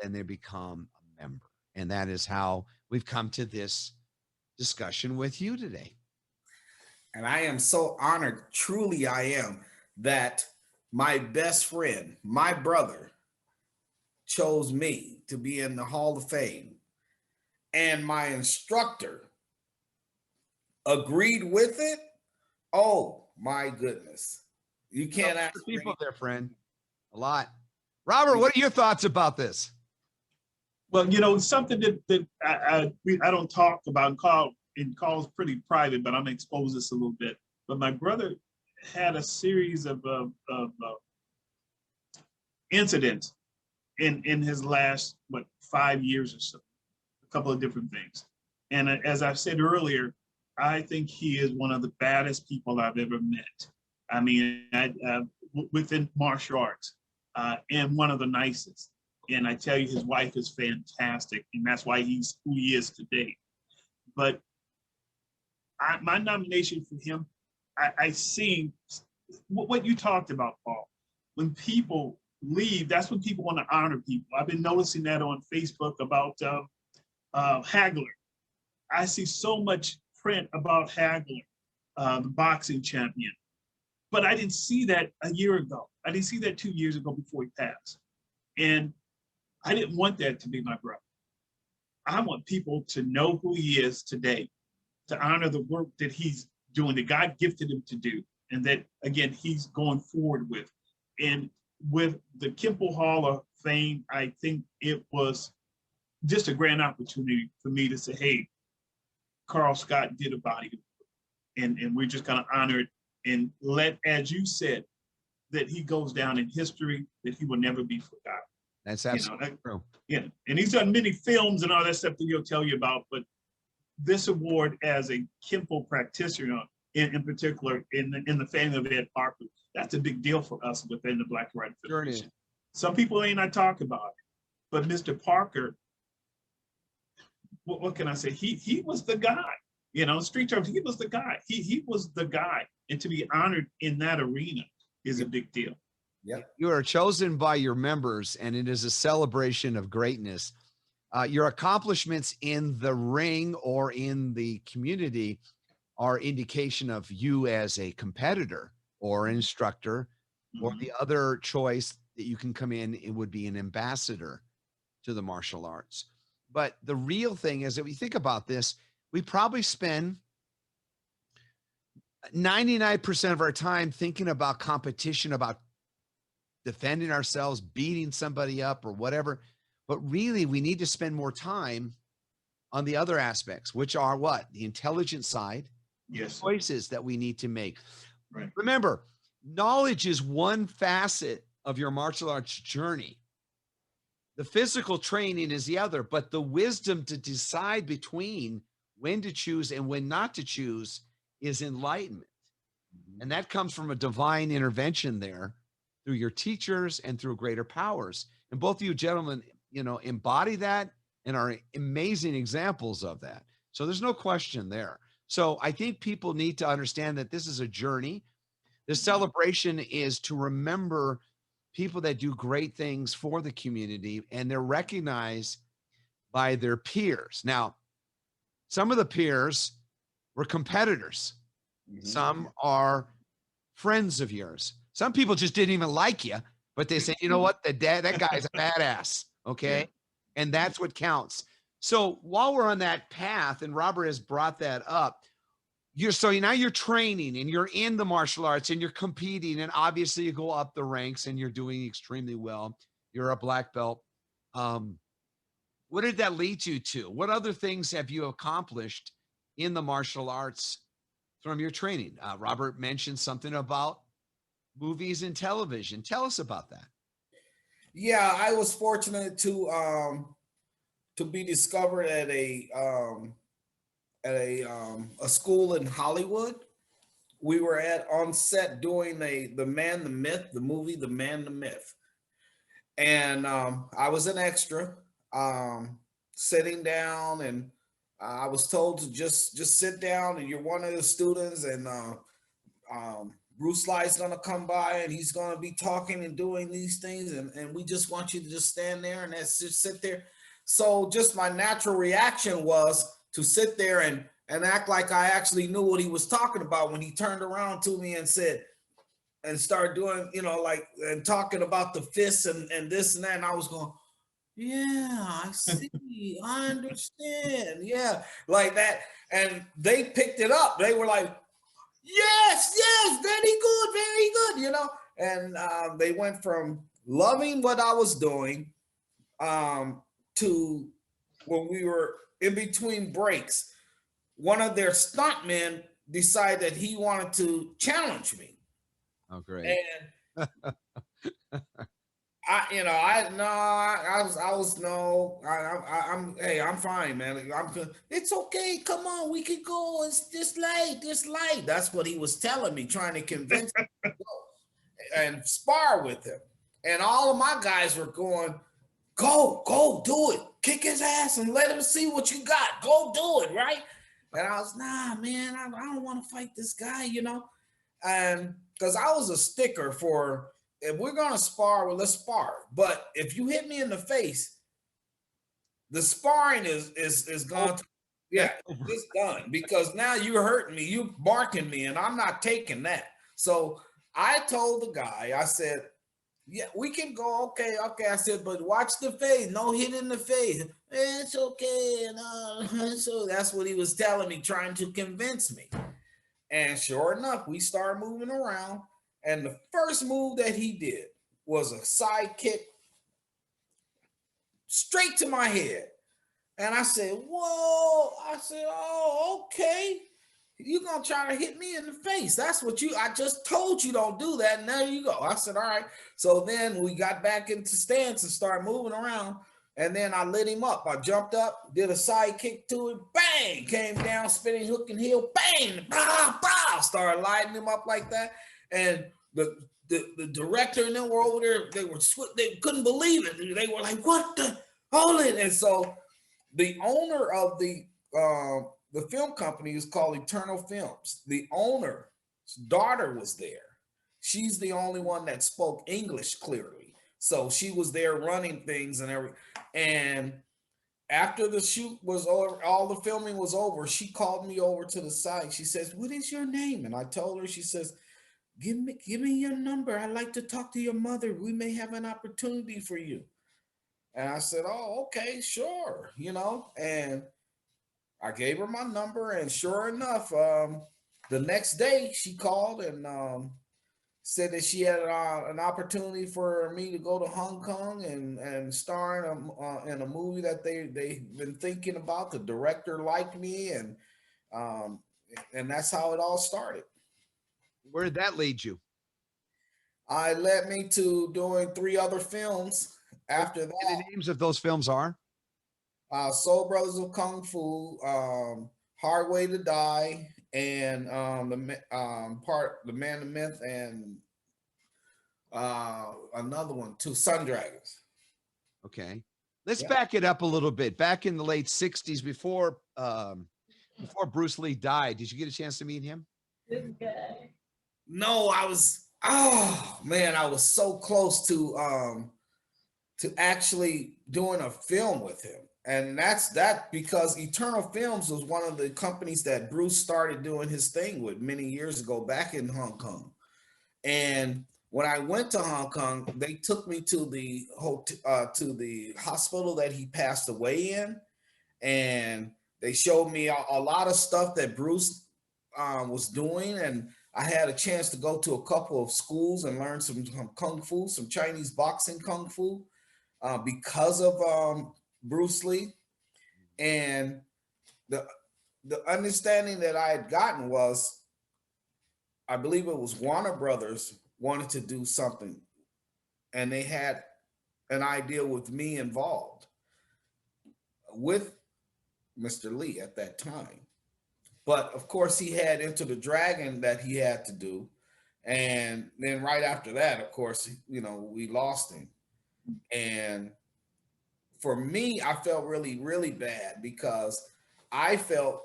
then they become a member. And that is how we've come to this discussion with you today. And I am so honored, truly I am, that my best friend, my brother, chose me to be in the Hall of Fame. And my instructor agreed with it. Oh, my goodness. You can't ask people there, friend. A lot. Robert, what are your thoughts about this? Well, you know, something that I don't talk about in calls pretty private, but I'm gonna expose this a little bit. But my brother had a series of incidents in his last 5 years or so, a couple of different things. And as I've said earlier, I think he is one of the baddest people I've ever met. I mean, within martial arts, and one of the nicest. And I tell you, his wife is fantastic, and that's why he's who he is today. But my nomination for him, I seen what you talked about, Paul. When people leave, that's when people want to honor people. I've been noticing that on Facebook about Hagler. I see so much print about Hagler, the boxing champion, but I didn't see that a year ago. I didn't see that 2 years ago before he passed. And I didn't want that to be my brother. I want people to know who he is today, to honor the work that he's doing, that God gifted him to do, and that, again, he's going forward with. And with the Kenpo Hall of Fame, I think it was just a grand opportunity for me to say, hey, Carl Scott did a body, and we're just going to honor it and let, as you said, that he goes down in history, that he will never be forgotten. That's absolutely true. Yeah, and he's done many films and all that stuff that he'll tell you about, but this award as a Kenpo practitioner, in particular, in the family of Ed Parker, that's a big deal for us within the Black Karate Federation. Some people ain't not talk about it, but Mr. Parker, what can I say? He was the guy. You know, street terms, he was the guy. He was the guy, and to be honored in that arena is a big deal. Yep. You are chosen by your members, and it is a celebration of greatness. Your accomplishments in the ring or in the community are indication of you as a competitor or an instructor, or the other choice that you can come in, it would be an ambassador to the martial arts. But the real thing is that we think about this, we probably spend 99% of our time thinking about competition, about defending ourselves, beating somebody up or whatever. But really, we need to spend more time on the other aspects, which are what? The intelligent side, yes, choices that we need to make. Right. Remember, knowledge is one facet of your martial arts journey. The physical training is the other, but the wisdom to decide between when to choose and when not to choose is enlightenment. And that comes from a divine intervention there through your teachers and through greater powers. And both of you gentlemen, embody that and are amazing examples of that. So there's no question there. So I think people need to understand that this is a journey. This celebration is to remember people that do great things for the community, and they're recognized by their peers. Now, some of the peers were competitors. Some are friends of yours. Some people just didn't even like you, but they say, you know what, that guy's a badass, okay? Yeah. And that's what counts. So while we're on that path, and Robert has brought that up, now you're training and you're in the martial arts and you're competing, and obviously you go up the ranks and you're doing extremely well. You're a black belt. What did that lead you to? What other things have you accomplished in the martial arts from your training? Robert mentioned something about movies and television. Tell us about that. Yeah, I was fortunate to be discovered at a school in Hollywood. We were on set doing the Man, the Myth, the movie, The Man, the Myth. And I was an extra, sitting down, and I was told to just sit down, and you're one of the students, and Bruce Lee's gonna come by, and he's gonna be talking and doing these things, and we just want you to just stand there and just sit there. So just my natural reaction was to sit there and act like I actually knew what he was talking about when he turned around to me and said, and started doing, and talking about the fists and this and that. And I was going, yeah, I see, I understand. Yeah, like that. And they picked it up. They were like, yes, very good, And they went from loving what I was doing to when we were in between breaks, one of their stuntmen decided that he wanted to challenge me. Oh, great. And Hey, I'm fine, man. I'm good. It's okay. Come on, we can go. It's this late, this late. That's what he was telling me, trying to convince me to go and spar with him. And all of my guys were going, go, do it. Kick his ass and let him see what you got. Go do it, right? And I was, nah, man, I don't want to fight this guy, And because I was a sticker for, if we're gonna spar, well, let's spar. But if you hit me in the face, the sparring is gone. Yeah, it's done because now you're hurting me, you barking me, and I'm not taking that. So I told the guy, I said, yeah, we can go. Okay. I said, but watch the face. No hit in the face. It's okay. So that's what he was telling me, trying to convince me. And sure enough, we started moving around. And the first move that he did was a side kick straight to my head. And I said, whoa. I said, oh, okay. You're going to try to hit me in the face. That's what I just told you don't do that. And there you go. I said, all right. So then we got back into stance and started moving around. And then I lit him up. I jumped up, did a side kick to him. Bang! Came down, spinning hook and heel. Bang! Bah, bah! Started lighting him up like that. And the director and them were over there. They couldn't believe it. They were like, what the? Hold it. And so the owner of the film company is called Eternal Films. The owner's daughter was there. She's the only one that spoke English clearly. So she was there running things and everything. And after the shoot was over, all the filming was over, she called me over to the side. She says, what is your name? And I told her, she says, give me your number. I'd like to talk to your mother. We may have an opportunity for you. And I said, oh, okay, sure. And I gave her my number, and sure enough, the next day she called and said that she had an opportunity for me to go to Hong Kong and star in a movie that they've been thinking about. The director liked me, and that's how it all started. Where did that lead you? It led me to doing 3 other films after that. And the names of those films are? Soul Brothers of Kung Fu, Hard Way to Die, and The Man, the Myth, and another one too, Sun Dragons. Okay, let's back it up a little bit. Back in the late '60s, before Bruce Lee died, did you get a chance to meet him? Okay. No, I was so close to actually doing a film with him. And that's because Eternal Films was one of the companies that Bruce started doing his thing with many years ago back in Hong Kong. And when I went to Hong Kong, they took me to the hospital that he passed away in, and they showed me a lot of stuff that Bruce was doing. And I had a chance to go to a couple of schools and learn some kung fu, some Chinese boxing kung fu, because of Bruce Lee. And the understanding that I had gotten was, I believe it was Warner Brothers wanted to do something, and they had an idea with me involved with Mr. Lee at that time. But of course he had Enter the Dragon that he had to do. And then right after that, of course, we lost him. And for me, I felt really, really bad because I felt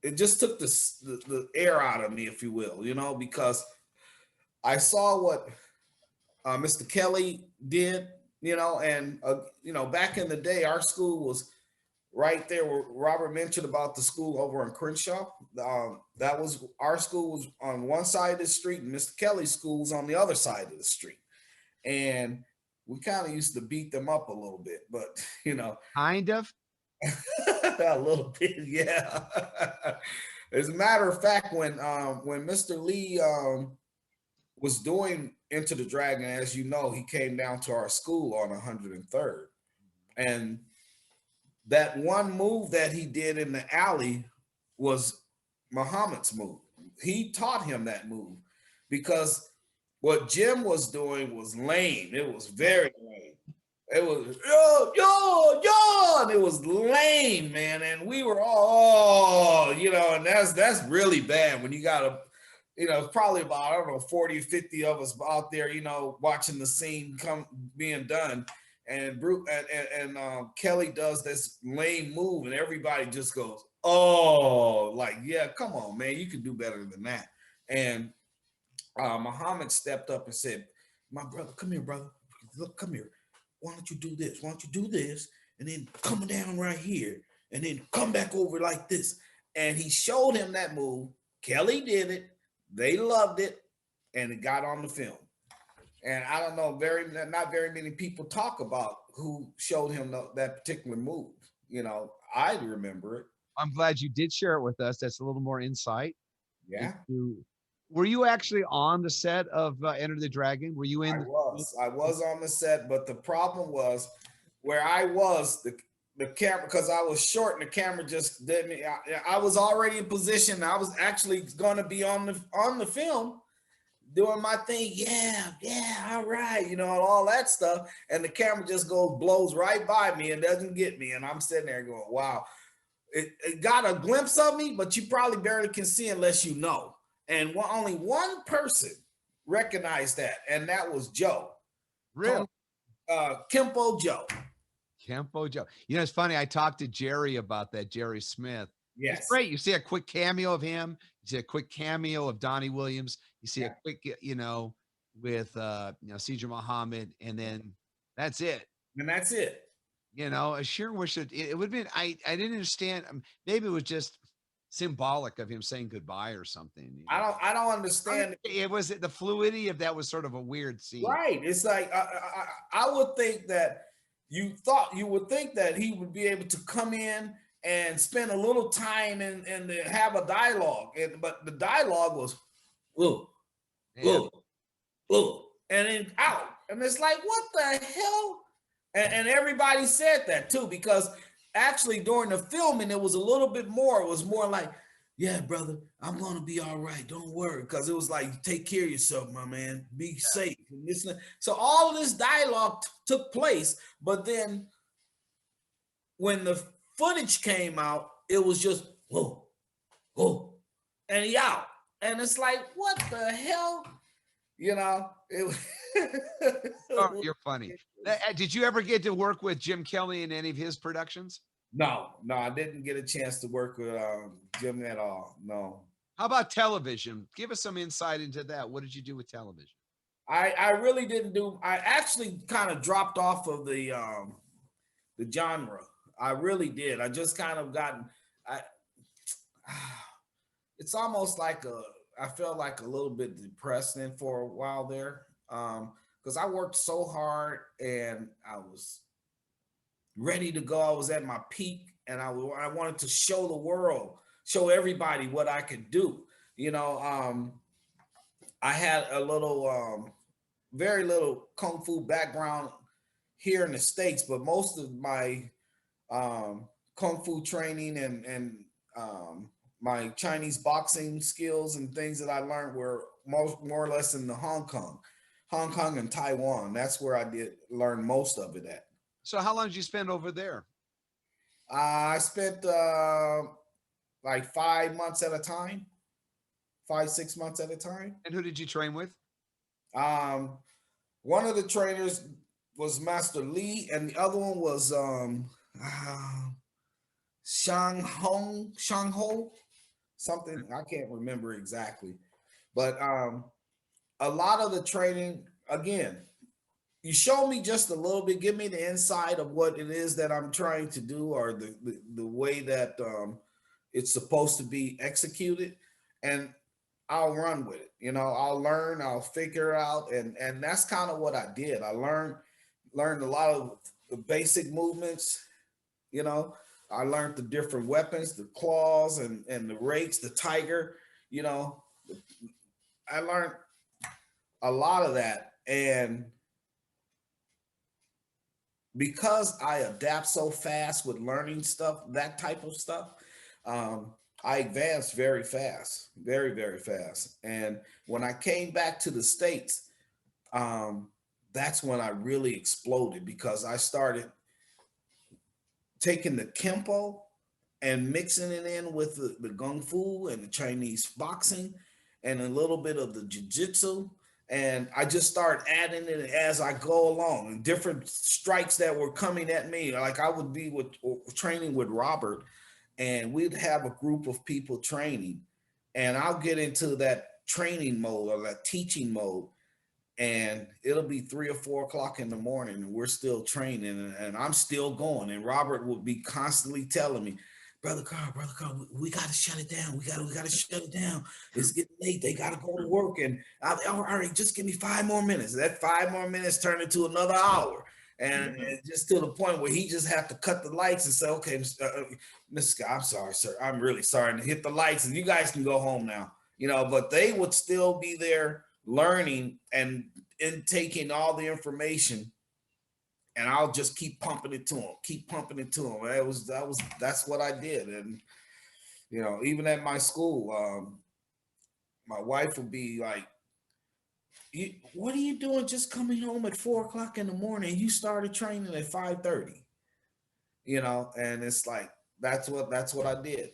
it just took the air out of me, if you will, because I saw what Mr. Kelly did, and back in the day, our school was right there where Robert mentioned about the school over in Crenshaw. That was, our school was on one side of the street, and Mr. Kelly's school was on the other side of the street. And we kind of used to beat them up a little bit, but kind of a little bit, yeah. As a matter of fact, when Mr. Lee was doing Enter the Dragon, as you know, he came down to our school on 103rd, and that one move that he did in the alley was Muhammad's move. He taught him that move because what Jim was doing was lame. It was very lame. It was yo, and it was lame, man. And we were all, and that's really bad when you got it's probably about, I don't know, 40 or 50 of us out there, watching the scene being done. And Kelly does this lame move, and everybody just goes, oh, like, yeah, come on, man, you can do better than that. And Muhammad stepped up and said, my brother, come here, brother. Look, come here. Why don't you do this? Why don't you do this? And then come down right here, and then come back over like this. And he showed him that move. Kelly did it. They loved it, and it got on the film. And I don't know, not very many people talk about who showed him that particular move. I remember it. I'm glad you did share it with us. That's a little more insight. Yeah. Were you actually on the set of Enter the Dragon? Were you in? I was on the set, but the problem was where I was, the camera, because I was short and the camera just didn't. I was already in position. I was actually going to be on the film, doing my thing. Yeah, all right, and all that stuff. And the camera just blows right by me and doesn't get me. And I'm sitting there going, wow. It got a glimpse of me, but you probably barely can see unless you know. And only one person recognized that, and that was Joe. Really? Kenpo Joe. Kenpo Joe. It's funny. I talked to Jerry about that, Jerry Smith. Yes. It's great. You see a quick cameo of him. You see a quick cameo of Donnie Williams. You see a quick, with Sijo Muhammad, and then that's it. And that's it. I sure wish it would have been. I didn't understand. Maybe it was just symbolic of him saying goodbye or something. I don't understand. It was the fluidity of that was sort of a weird scene. Right. It's like I would think that you would think that he would be able to come in and spend a little time and have a dialogue, but the dialogue was, ooh, and then out, and it's like, what the hell? And everybody said that too, because actually during the filming, it was a little bit more. It was more like, yeah, brother, I'm going to be all right. Don't worry. Because it was like, take care of yourself, my man. Be safe. And this, so all of this dialogue took place. But then when the footage came out, it was just, whoa, and he out. And it's like, what the hell? It Oh, you're funny. Did you ever get to work with Jim Kelly in any of his productions? No, I didn't get a chance to work with Jim at all. No. How about television? Give us some insight into that. What did you do with television? I really didn't do. I actually kind of dropped off of the genre. I really did. I just kind of it's almost like I felt like a little bit depressed then for a while there, because I worked so hard and I was ready to go. I was at my peak, and I wanted to show the world, show everybody what I could do. I had a little, very little kung fu background here in the States, but most of my kung fu training and my Chinese boxing skills and things that I learned were more or less in the Hong Kong and Taiwan. That's where I did learn most of it at. So how long did you spend over there? I spent like 5 months at a time, 5-6 months at a time. And who did you train with? One of the trainers was Master Lee, and the other one was Shang Ho, something I can't remember exactly. But a lot of the training, again, you show me just a little bit, give me the insight of what it is that I'm trying to do, or the way that it's supposed to be executed, and I'll run with it. I'll learn, I'll figure out, and that's kind of what I did. I learned a lot of the basic movements. I learned the different weapons, the claws and the rakes, the tiger. I learned a lot of that, and because I adapt so fast with learning stuff, that type of stuff, I advanced very fast, very, very fast. And when I came back to the States, that's when I really exploded, because I started taking the Kenpo and mixing it in with the Kung Fu and the Chinese boxing and a little bit of the Jiu-Jitsu. And I just started adding it as I go along, and different strikes that were coming at me. Like I would be training with Robert, and we'd have a group of people training, and I'll get into that training mode or that teaching mode, and it'll be 3 or 4 o'clock in the morning and we're still training, and I'm still going. And Robert would be constantly telling me, brother Carl, we got to shut it down. We got to shut it down. It's getting late. They got to go to work. And all right, just give me 5 more minutes. That 5 more minutes turned into another hour. And just to the point where he just had to cut the lights and say, okay, Mr. Scott, I'm sorry, sir. I'm really sorry. And hit the lights and you guys can go home now. You know, but they would still be there learning and taking all the information, and I'll just keep pumping it to them. That's what I did. And you know, even at my school, my wife would be like, what are you doing just coming home at 4 o'clock in the morning? You started training at 5:30, you know. And it's like, that's what I did.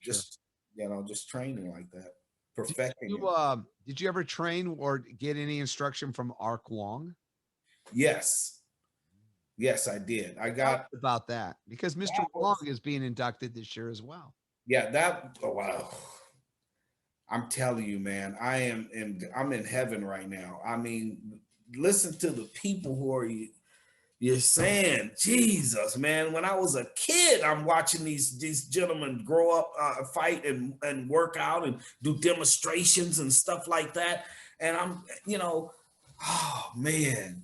Just, you know, just training like that, perfecting it. Did you ever train or get any instruction from Ark Wong? Yes, I did. I got about that, because Mr. Wong is being inducted this year as well. Yeah, oh wow. I'm telling you, man, I'm in heaven right now. I mean, listen to the people who are you're saying, Jesus, man. When I was a kid, I'm watching these gentlemen grow up, fight and work out and do demonstrations and stuff like that. And I'm, you know, oh man,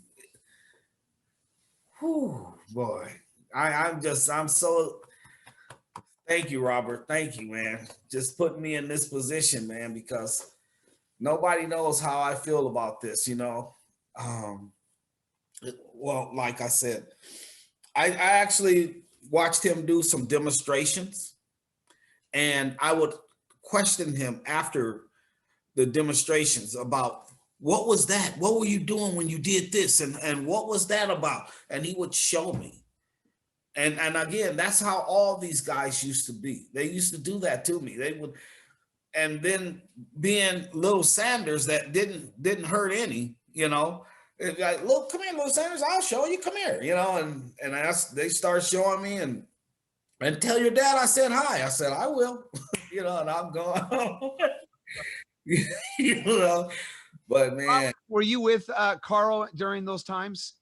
whew, boy, I'm so. Thank you, Robert. Thank you, man. Just putting me in this position, man, because nobody knows how I feel about this, you know. Well, like I said, I actually watched him do some demonstrations, and I would question him after the demonstrations about, what was that? What were you doing when you did this? And what was that about? And he would show me. And again, that's how all these guys used to be. They used to do that to me. They would, and then being little Sanders that didn't hurt any, you know. Like, look, come here, little Sanders, I'll show you. Come here, you know. And they start showing me, and tell your dad I said hi. I said I will, you know. And I'm going, you know. But man, were you with Carl during those times?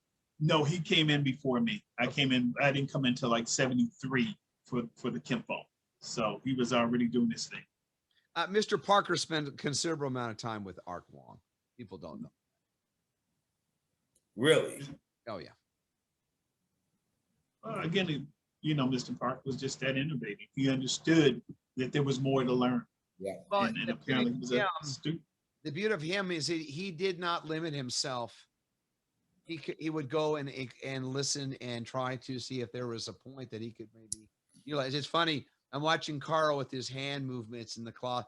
No, he came in before me. I didn't come until like 73 for the Kenpo. So he was already doing this thing. Mr. Parker spent a considerable amount of time with Ark Wong. People don't know. Really? Oh, yeah. Again, you know, Mr. Parker was just that innovative. He understood that there was more to learn. Yeah. Well, and apparently he was a student. The beauty of him is he did not limit himself. He would go and listen and try to see if there was a point that he could maybe utilize. It's funny. I'm watching Carl with his hand movements in the cloth.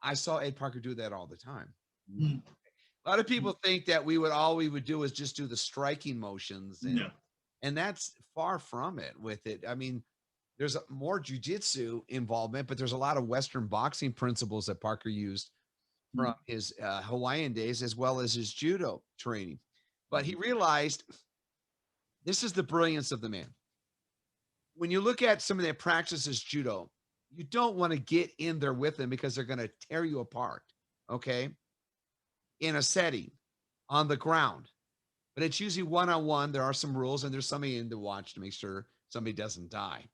I saw Ed Parker do that all the time. Mm-hmm. A lot of people think that we would do is just do the striking motions, and that's far from it with it. I mean, there's more jiu-jitsu involvement, but there's a lot of Western boxing principles that Parker used from his Hawaiian days, as well as his judo training. But he realized, this is the brilliance of the man. When you look at some of their practices judo, you don't want to get in there with them, because they're going to tear you apart, okay? In a setting, on the ground. But it's usually one-on-one. There are some rules, and there's somebody in to watch to make sure somebody doesn't die.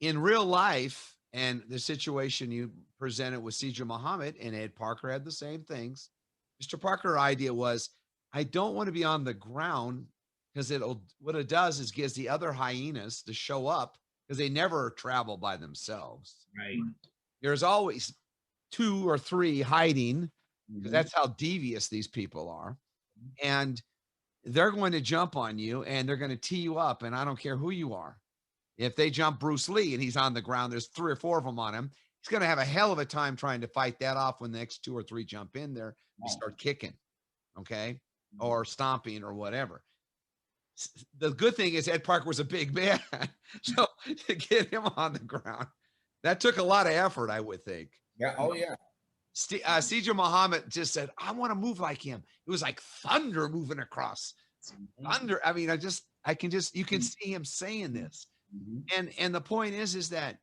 In real life, and the situation you presented with Sijo Muhammad and Ed Parker had the same things. Mr. Parker's idea was, I don't want to be on the ground, because what it does is gives the other hyenas to show up, because they never travel by themselves. Right. There's always 2 or 3 hiding, because that's how devious these people are. And they're going to jump on you, and they're going to tee you up. And I don't care who you are. If they jump Bruce Lee and he's on the ground, there's 3 or 4 of them on him. He's going to have a hell of a time trying to fight that off when the next 2 or 3 jump in there and start kicking. okay, or stomping or whatever. The good thing is Ed Parker was a big man, so to get him on the ground, that took a lot of effort, I would think. Yeah. Oh yeah. Sijo Muhammad just said, I want to move like him. It was like thunder moving across. Thunder. I mean, you can see him saying this. And the point is that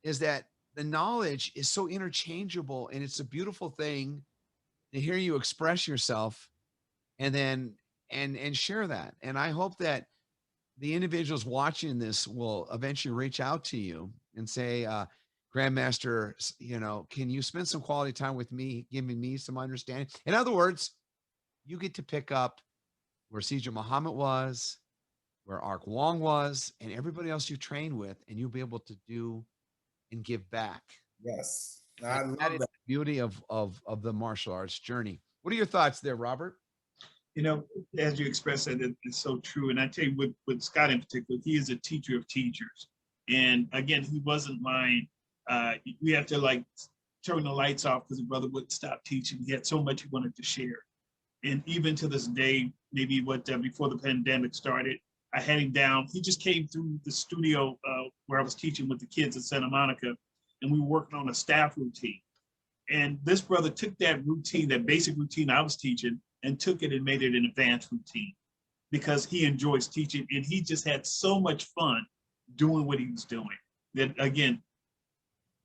the knowledge is so interchangeable, and it's a beautiful thing to hear you express yourself and then and share that. And I hope that the individuals watching this will eventually reach out to you and say, Grandmaster, can you spend some quality time with me, giving me some understanding? In other words, you get to pick up where Sijo Muhammad was, where Ark Wong was, and everybody else you train with, and you'll be able to do and give back. Yes. I love that is that. the beauty of the martial arts journey. What are your thoughts there, Robert? As you expressed it, it's so true. And I tell you, with Scott in particular, he is a teacher of teachers. And again, he wasn't mine. We have to turn the lights off because the brother wouldn't stop teaching. He had so much he wanted to share. And even to this day, maybe before the pandemic started, I had him down. He just came through the studio where I was teaching with the kids in Santa Monica, and we were working on a staff routine. And this brother took that routine, that basic routine I was teaching, and took it and made it an advanced routine because he enjoys teaching, and he just had so much fun doing what he was doing. That again,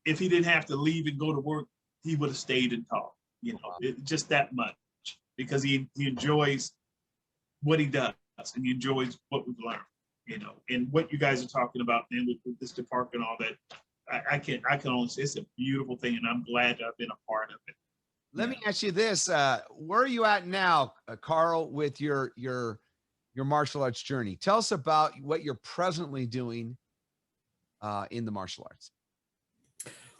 if he didn't have to leave and go to work, he would have stayed and taught, just that much, because he enjoys what he does and he enjoys what we've learned, and what you guys are talking about then with this department and all that. I can only say it's a beautiful thing, and I'm glad to have been a part of it. Let me ask you this: where are you at now, Carl, with your martial arts journey? Tell us about what you're presently doing in the martial arts.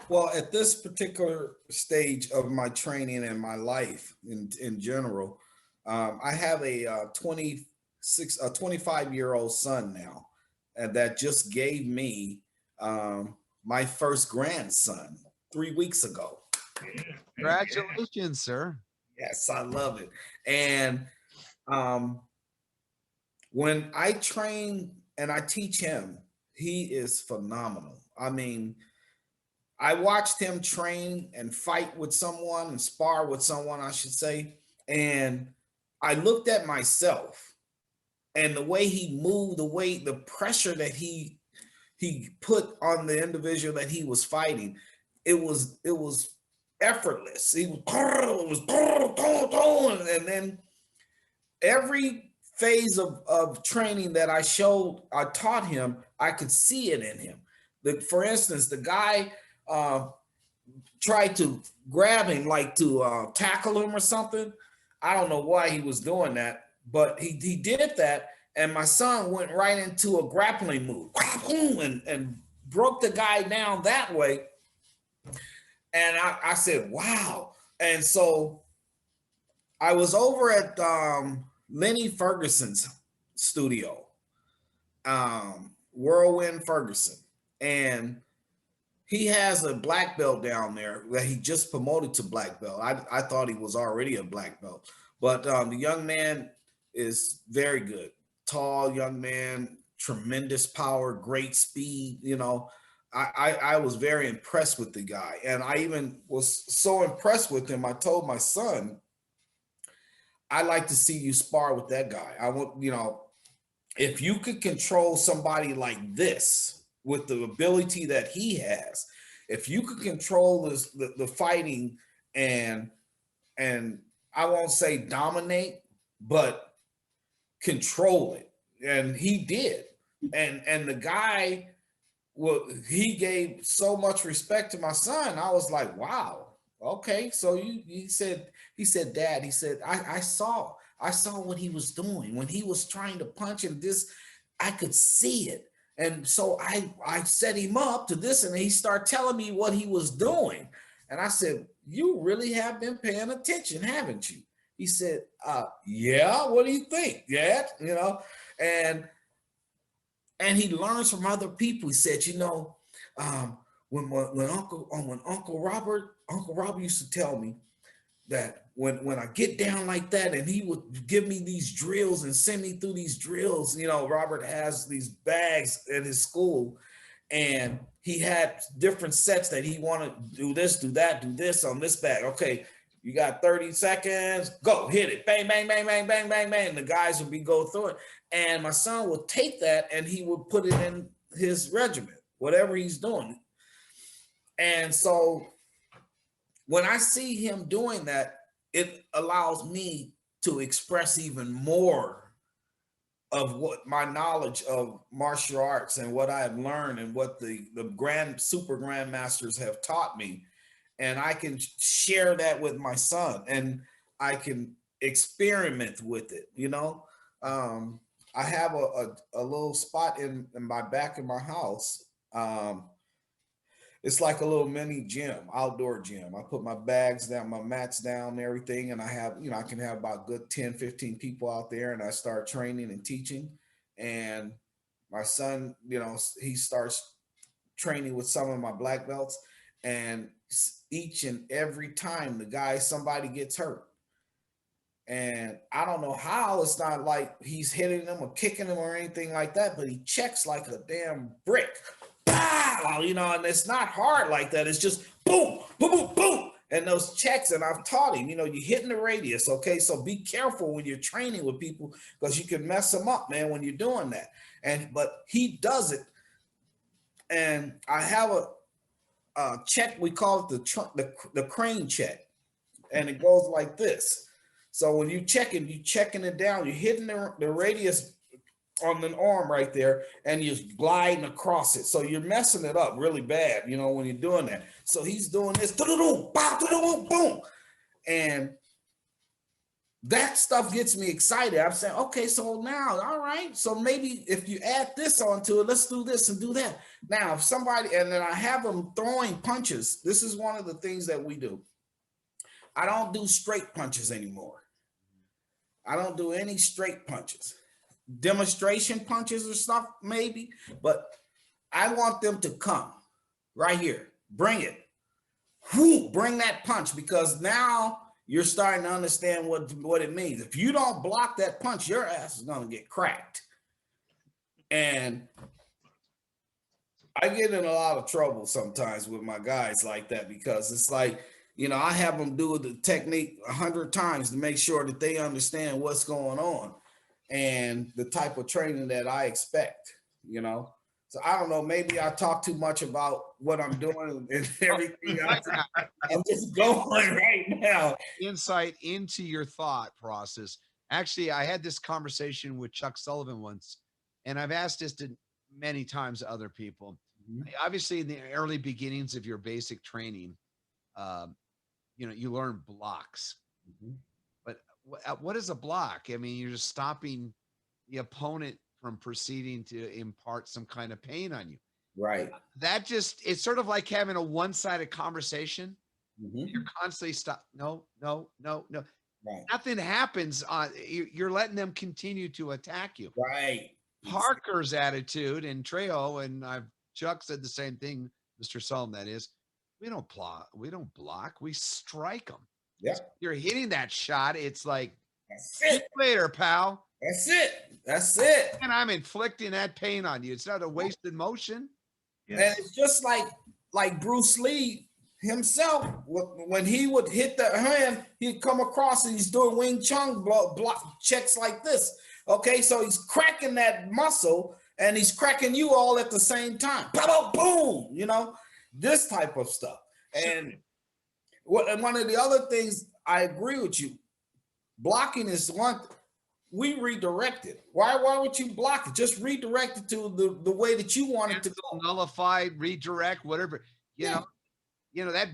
Well, at this particular stage of my training and my life in general, I have a 25-year-old son now, and that just gave me my first grandson 3 weeks ago. Congratulations, sir. Yes, I love it. And when I train and I teach him, he is phenomenal. I mean, I watched him train and fight with someone and spar with someone, I should say. And I looked at myself and the way he moved, the pressure that he put on the individual that he was fighting, it was effortless. He was and then every phase of training that I taught him, I could see it in him. For instance, the guy tried to grab him, like to tackle him or something. I don't know why he was doing that, but he did that, and my son went right into a grappling move and broke the guy down that way. And I said, wow. And so I was over at Lenny Ferguson's studio, Whirlwind Ferguson, and he has a black belt down there that he just promoted to black belt. I thought he was already a black belt, but the young man is very good. Tall young man, tremendous power, great speed. I was very impressed with the guy. And I even was so impressed with him, I told my son, I'd like to see you spar with that guy. I want, if you could control somebody like this with the ability that he has, if you could control the fighting and I won't say dominate, but control it. And he did. And the guy, well, he gave so much respect to my son. I was like, wow, okay. So he said, Dad, he said, I saw what he was doing when he was trying to punch, and this, I could see it. And so I set him up to this, and he started telling me what he was doing. And I said, you really have been paying attention, haven't you? He said, yeah, what do you think, Dad? And he learns from other people. He said, when Uncle Robert used to tell me, that when I get down like that, and he would give me these drills and send me through these drills. You know, Robert has these bags at his school, and he had different sets that he wanted to do this, do that, do this on this bag. Okay, you got 30 seconds, go hit it. Bang, bang, bang, bang, bang, bang, bang. The guys would be go through it. And my son would take that and he would put it in his regiment, whatever he's doing. And so when I see him doing that, it allows me to express even more of what my knowledge of martial arts and what I have learned and what the super grandmasters have taught me. And I can share that with my son, and I can experiment with it. You know, I have a little spot in my back of my house. It's like a little mini gym, outdoor gym. I put my bags down, my mats down and everything. And I have, you know, I can have about good 10, 15 people out there, and I start training and teaching. And my son, you know, he starts training with some of my black belts, and each and every time somebody gets hurt. And I don't know how. It's not like he's hitting them or kicking them or anything like that, but he checks like a damn brick. Pow! You know, and it's not hard like that. It's just boom, boom, boom, boom. And those checks, and I've taught him, you know, you're hitting the radius, okay? So be careful when you're training with people, because you can mess them up, man, when you're doing that. But he does it. And I have a check, we call it the crane check. And it goes like this. So when you're checking it down, you're hitting the radius on an arm right there, and you're gliding across it. So you're messing it up really bad, you know, when you're doing that. So he's doing this, boom. And that stuff gets me excited. I'm saying, okay, so now, all right. So maybe if you add this onto it, let's do this and do that. Now, if somebody, and then I have them throwing punches. This is one of the things that we do. I don't do straight punches anymore. I don't do any straight punches. Demonstration punches or stuff, maybe, but I want them to come right here. Bring it. Whoo, bring that punch, because now you're starting to understand what it means. If you don't block that punch, your ass is going to get cracked. And I get in a lot of trouble sometimes with my guys like that, because it's like, you know, I have them do the technique 100 times to make sure that they understand what's going on and the type of training that I expect, you know. So I don't know, maybe I talk too much about what I'm doing and everything. I'm just going right now. Insight into your thought process. Actually, I had this conversation with Chuck Sullivan once, and I've asked this to many times to other people. Mm-hmm. Obviously, in the early beginnings of your basic training, you know, you learn blocks. Mm-hmm. What is a block? I mean, you're just stopping the opponent from proceeding to impart some kind of pain on you. Right. That just, it's sort of like having a one-sided conversation. Mm-hmm. You're constantly no. Right. Nothing happens. You're letting them continue to attack you. Right. Parker's attitude, and Trejo, and Chuck said the same thing, Mr. Sullivan, that is, we don't block, we strike them. Yeah. You're hitting that shot. It's like, that's it. Later, pal. That's it. And I'm inflicting that pain on you. It's not a wasted motion. Yes. And it's just like Bruce Lee himself, when he would hit the hand, he'd come across and he's doing Wing Chun block checks like this. Okay, so he's cracking that muscle and he's cracking you all at the same time. Boom, you know, this type of stuff. And one of the other things, I agree with you. Blocking is one. We redirect it. Why would you block it? Just redirect it to the way that you want it to go. Nullify, redirect, whatever. You know that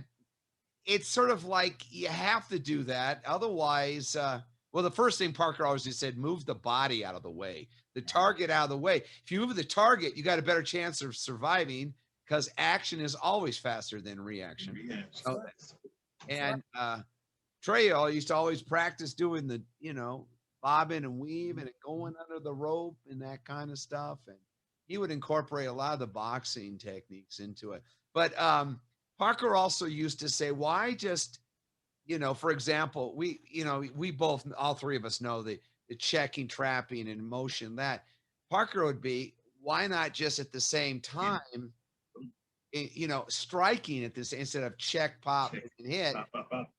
it's sort of like you have to do that. Otherwise, well, the first thing Parker always just said, move the body out of the way, the target out of the way. If you move the target, you got a better chance of surviving, because action is always faster than reaction. So, and Trejo used to always practice doing the, you know, bobbing and weaving and going under the rope and that kind of stuff. And he would incorporate a lot of the boxing techniques into it. But Parker also used to say, why just you know, for example, we both, all three of us know the checking, trapping, and motion that Parker would be, why not just at the same time, you know, striking at this instead of check, pop, and hit, Pop, pop, pop.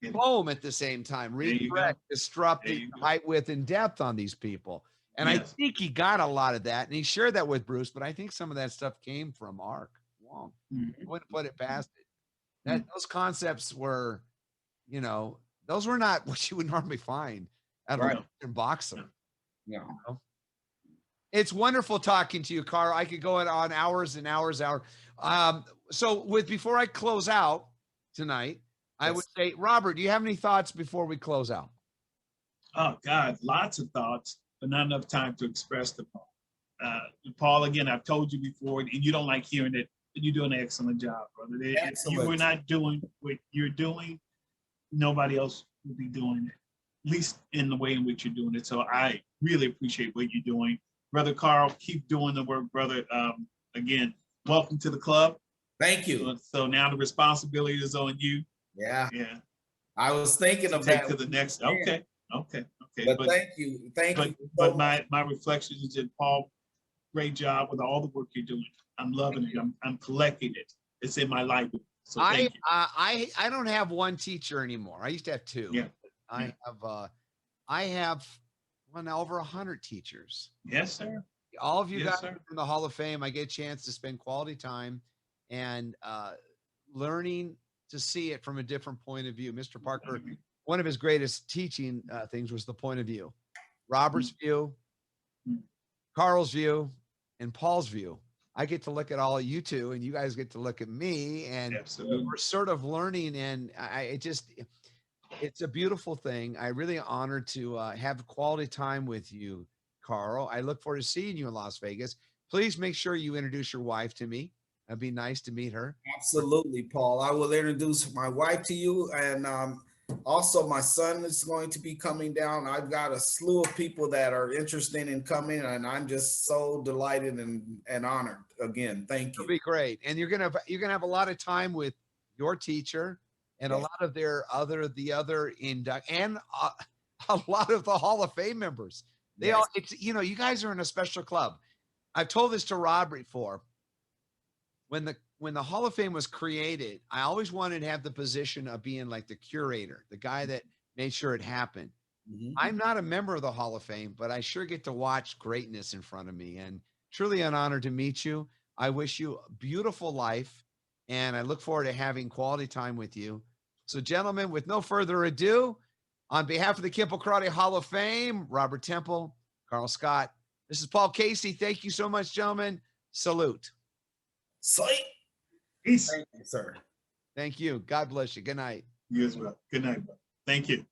Yeah. boom at the same time, There you go. redirect, disrupt There the you go. height, width, and depth on these people. And I Yes. think he got a lot of that, and he shared that with Bruce, but I think some of that stuff came from Ark Wong. Mhm. I wouldn't put it past it. That those concepts were, you know, those were not what you would normally find at a Right. Western boxer. Yeah. It's wonderful talking to you, Carl. I could go on hours and hours. So before I close out tonight, I Yes. would say, Robert, do you have any thoughts before we close out? Oh God, lots of thoughts, but not enough time to express them. Paul, again, I've told you before, and you don't like hearing it, but you're doing an excellent job, brother. If you Excellent. were not doing what you're doing, nobody else would be doing it, at least in the way in which you're doing it. So I really appreciate what you're doing. Brother Carl, keep doing the work, brother. Again, welcome to the club. Thank you. So now the responsibility is on you. Yeah. Yeah. I was thinking To of take that. to the next. Okay. But thank you. Thank you. But my reflection is that Paul, great job with all the work you're doing. I'm loving it. I'm collecting it. It's in my library. So thank you. I don't have one teacher anymore. I used to have two. Yeah. I have well, now over 100 teachers. Yes, sir. All of you Yes, guys sir. from the Hall of Fame, I get a chance to spend quality time and learning to see it from a different point of view. Mr. Parker, one of his greatest teaching things was the point of view. Robert's view, Carl's view, and Paul's view. I get to look at all of you two, and you guys get to look at me, and Absolutely. we're sort of learning. And it's a beautiful thing. I really honored to have quality time with you, Carl. I look forward to seeing you in Las Vegas. Please make sure you introduce your wife to me. It'd be nice to meet her. Absolutely, Paul. I will introduce my wife to you, and also my son is going to be coming down. I've got a slew of people that are interested in coming, and I'm just so delighted and honored. Again, thank you. It'll be great, and you're gonna have a lot of time with your teacher and a lot of the other induct and a lot of the Hall of Fame members. They all, it's, you know, you guys are in a special club. I've told this to Rob before. When the Hall of Fame was created, I always wanted to have the position of being like the curator, the guy that made sure it happened. I'm not a member of the Hall of Fame, but I sure get to watch greatness in front of me, and truly an honor to meet you. I wish you a beautiful life, and I look forward to having quality time with you. So, gentlemen, with no further ado, on behalf of the Kenpo Karate Hall of Fame, Robert Temple, Carl Scott, this is Paul Casey. Thank you so much, gentlemen. Salute. Sweet. Peace. Thank you, sir. Thank you. God bless you. Good night. You as well. Good night, bro. Thank you.